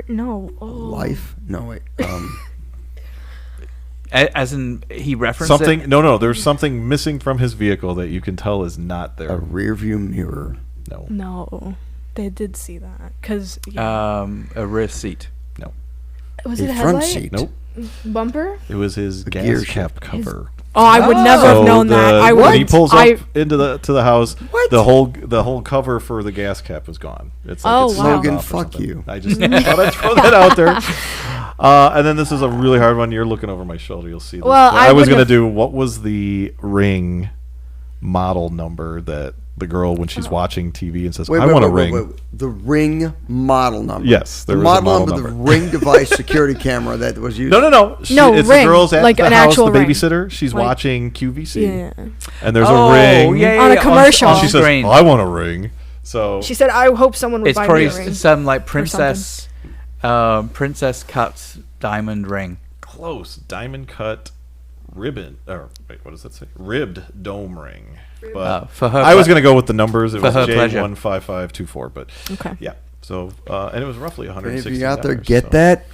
No. Oh. Life? No, wait. As in, he referenced Something? it? No. There's something missing from his vehicle that you can tell is not there. A rear view mirror. No. No. They did see that. Because, A rear seat. No. was it a front headlight? seat. Nope. Bumper? It was his gas gear cap cover. Oh, I would never have known that. I when would. he pulls up into the house, the whole cover for the gas cap was gone. It's like it's wow. snapped Logan, off or fuck something. you. I just thought I'd throw that out there. And then this is a really hard one. You're looking over my shoulder. You'll see this. Well, But I I was wouldn't gonna have- do what was the Ring model number that the girl when she's watching TV and says, "I want a Ring." The Ring model number. Yes, there the was a model model number. The number. Ring device security camera that was used. No. No, It's Ring, the girls at like the an house, actual the Ring. babysitter. She's Like- watching QVC, Yeah. and there's a Ring. On a commercial. She says, "I want a Ring." So She said, I hope someone would It's buy probably me a ring. some like something. princess cut diamond ring. close diamond cut ribbon. Or wait, what does that say? Ribbed dome ring. But For her, I was going to go with the numbers. It for was her pleasure. J15524. But Okay. yeah. So and it was roughly If $160. you out there get that,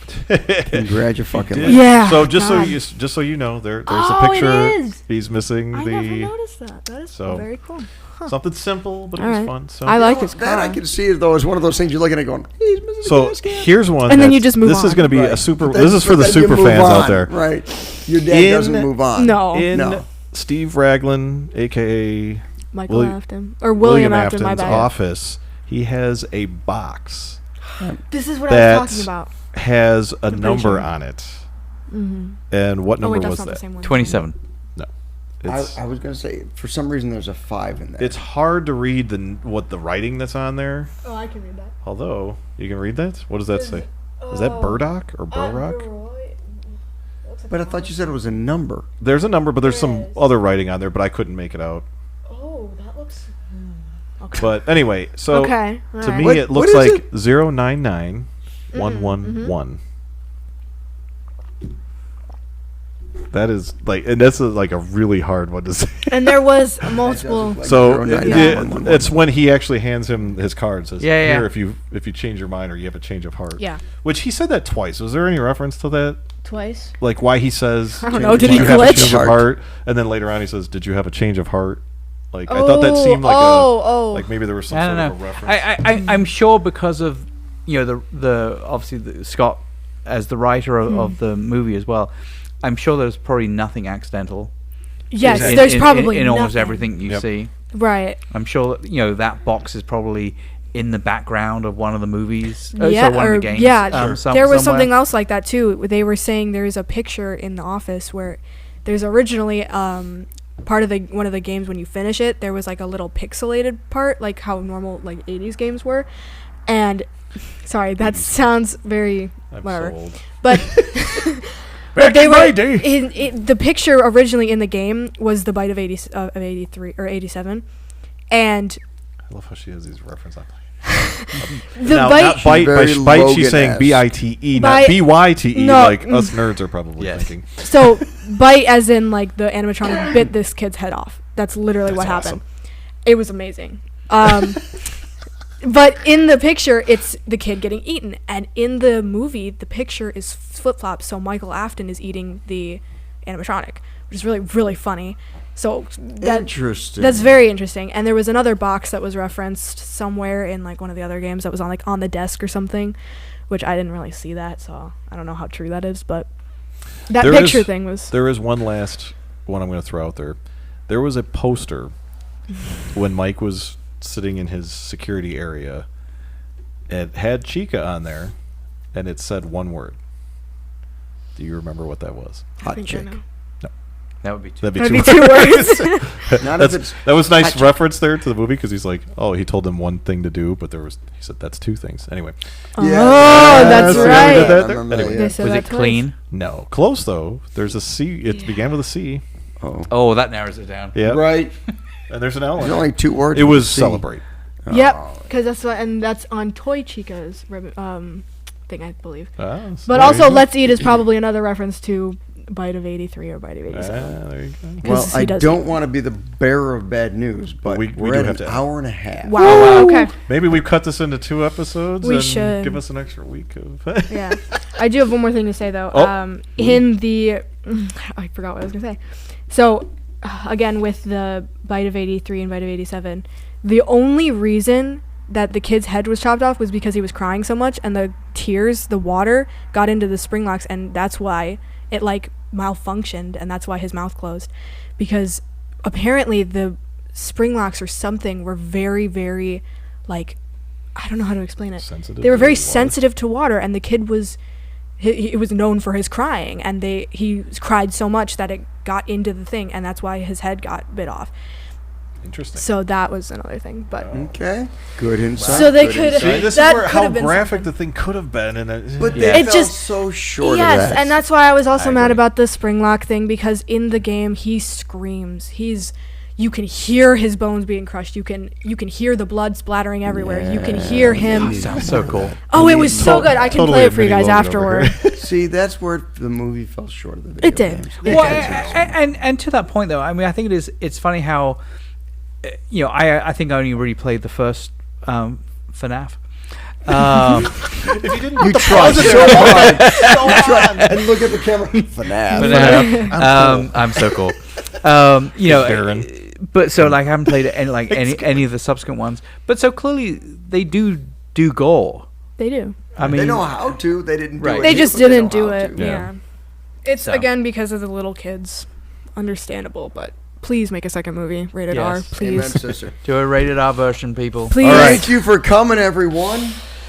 congratulations. Did. Yeah, So just God. so you know, there's Oh, a it picture. is. He's missing I the never noticed that. That is So- very cool. something simple, but it All was right. fun. So I like his That I car. can see it though as one of those things you're looking at going, he's missing So the gas cap. here's one. And then you that's- just move This is on. going to be Right. a super. But This is for the then you super move fans on, out there. Right. Your dad doesn't move on. No. In Steve Raglan, aka Michael William- Afton. Or William Afton, my Afton's bad. office, he has a box This is what I was that talking about. has a The number picture. on it. Mm-hmm. And what Oh, number wait, that's was not the that? same one. 27. No. It's, I was going to say, for some reason, there's a 5 in there. it's hard to read what the writing that's on there. Oh, I can read that. Although, you can read that? What does that say? Is that Burdock or Burrock? But I thought you said it was a number. There's a number, but there's some There is. other writing on there, but I couldn't make it out. Oh, that looks... Okay. But anyway, so Okay. to alright. me What- it looks what is like 099111. That is like, and that's like a really hard one to say. And there was multiple... Like So 099111. it's when he actually hands him his card and says, Yeah, yeah. "Here, if you change your mind or you have a change of heart." Yeah. Which he said that twice. Was there any reference to that? Twice? Like why he says, I don't know, did "Did he you have a glitch? change of heart?" And then later on he says, "Did you have a change of heart?" Like I thought that seemed like like maybe there was some I sort don't of a know. reference. I'm sure because of the obviously Scott as the writer of the movie as well. I'm sure there's probably nothing accidental. Yes, in- there's in- probably in almost nothing. everything you Yep. see. Right. I'm sure that box is probably in the background of one of the movies. Yeah, so one or of the games. yeah. Sure. There was somewhere. something else like that too. They were saying there's a picture in the office where there's originally part of one of the games when you finish it, there was like a little pixelated part, like how normal like 80s games were. And sorry, that sounds very I'm whatever. so old. But Back they in were my day. the picture originally in the game was the bite of 83 or 87, and I love how she has these references. the Now, bite. not bite, Very by bite she's saying Logan-esque. BITE, Bite- not BYTE, No, like us nerds are probably Yes. thinking. So bite as in like the animatronic bit this kid's head off. That's literally what That's happened. It was amazing. But in the picture, it's the kid getting eaten, and in the movie, the picture is flip-flop. So Michael Afton is eating the animatronic, which is really, really funny. So Interesting. that's very interesting. And there was another box that was referenced somewhere in like one of the other games that was on the desk or something, which I didn't really see that, so I don't know how true that is. But that There picture is- thing was There is one last one I'm going to throw out there. There was a poster when Mike was sitting in his security area. It had Chica on there, and it said one word. Do you remember what that was? I Hot think I chick. know. That would be too. That'd be That'd two be words. two words. Not if That's, it's that was nice hot chick. reference there to the movie because he's like, oh, he told them one thing to do, but he said that's two things. Anyway, Oh, Yeah. that's Yeah, right. we did that there? Remember Anyway. They said Was that it twice. clean? no, close though. There's a C. It Yeah. began with a C. Oh. Oh, that narrows it down. Yeah, Right. and there's an L. in There's it. only 2 words. It with was C. celebrate. Yep, because that's on Toy Chica's thing, I believe. Ah, so But there also, you go. Let's Eat is probably another reference to Bite of 83 or Bite of 87. There you go. Well, 'Cause he I does don't eat. want to be the bearer of bad news, but we we're do at have an to- hour and a half. Wow. Okay. Maybe we cut this into 2 episodes We and should. give us an extra week of. Yeah. I do have one more thing to say though. Oh. In the I forgot what I was gonna say. So again with the Bite of 83 and Bite of 87, the only reason that the kid's head was chopped off was because he was crying so much, and the tears, the water got into the spring locks, and that's why it like malfunctioned, and that's why his mouth closed, because apparently the spring locks or something were very, very like, I don't know how to explain it. Sensitive They were to very water. sensitive to water, and the kid was he was known for his crying, and he cried so much that it got into the thing, and that's why his head got bit off. Interesting. So that was another thing, but Okay. Good insight. So they good could- insight. See, this that is where could how have been graphic something. the thing could have been, and But Yeah. they It fell just- so short yes, of that. and that's why I was also I mad agree. about the spring lock thing, because in the game he screams. You can hear his bones being crushed. You can hear the blood splattering everywhere. You can hear him. Sounds so cool. Oh, it was so good. I can Totally play it for you admitting guys Logan over afterward. See, that's where the movie fell short of the video It did. games. It Well, did. and to that point though, I mean, I think it's funny how, I think I only really played the first FNAF. if you didn't, You tried so hard. You tried, and look at the camera. FNAF. I'm so cool. Darren. But so like I haven't played any of the subsequent ones. But so clearly they do gore. They do. I mean, They know how to. They didn't do Right. it. They here, just but they didn't know do how it. to. Yeah. It's So. again because of the little kids. Understandable, but please make a second movie. Rated R, Yes. please. Amen, sister. do a rated R version, people. Please. All right. Thank you for coming, everyone.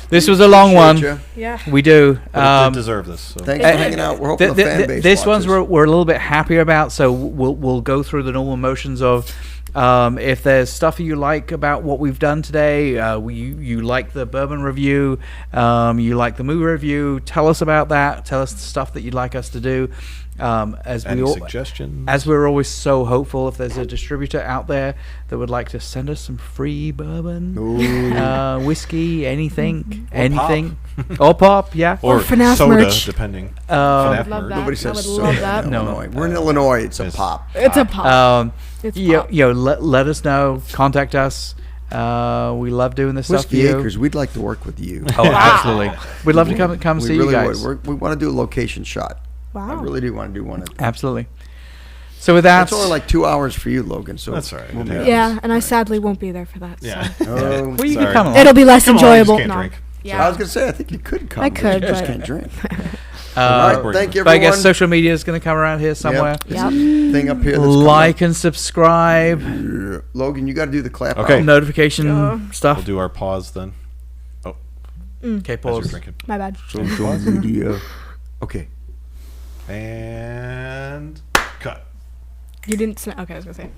This was a long one. Appreciate ya. Yeah. We do. But it did deserve this. So. Thanks for Uh, hanging out. We're hoping the fan base this one's watches. we're a little bit happier about, so we'll go through the normal motions of if there's stuff you like about what we've done today, you like the bourbon review, you like the movie review, tell us about that. Tell us the stuff that you'd like us to do. Any suggestions? As we're always so hopeful, if there's a distributor out there that would like to send us some free bourbon, whiskey, anything, or pop, yeah. or FNAF soda, merch. depending. I'd FNAF love merch. that. Nobody I says would soda love that. in No. Illinois. We're in Illinois. It's a Yes. pop. It's a pop. It's pop. Let us know. Contact us. We love doing this stuff for Whiskey you. Acres, we'd like to work with you. Oh, absolutely. We'd love to come we see really you guys. would. We want to do a location shot. Wow. I really do want to do one. Absolutely. So with that, It's only like 2 hours for you, Logan. So That's all right. we'll It make happens. it. Yeah, and I sadly won't be there for that. Yeah. So. Oh, well, you Sorry. can come along. It'll be less Come on, I just enjoyable. can't No. drink. Yeah. I was gonna say I think you could come. I but could, you just but- can't drink. Uh, All right, thank you, but I everyone. guess social media is going to come around here somewhere. Yep. Yep. Thing up here. That's Like and subscribe. coming up. Logan, you got to do the clap. Okay. out. Notification stuff. We'll do our pause then. Okay, As you're pause. drinking. My bad. Social media. Okay. And cut. You didn't. Okay, I was gonna say.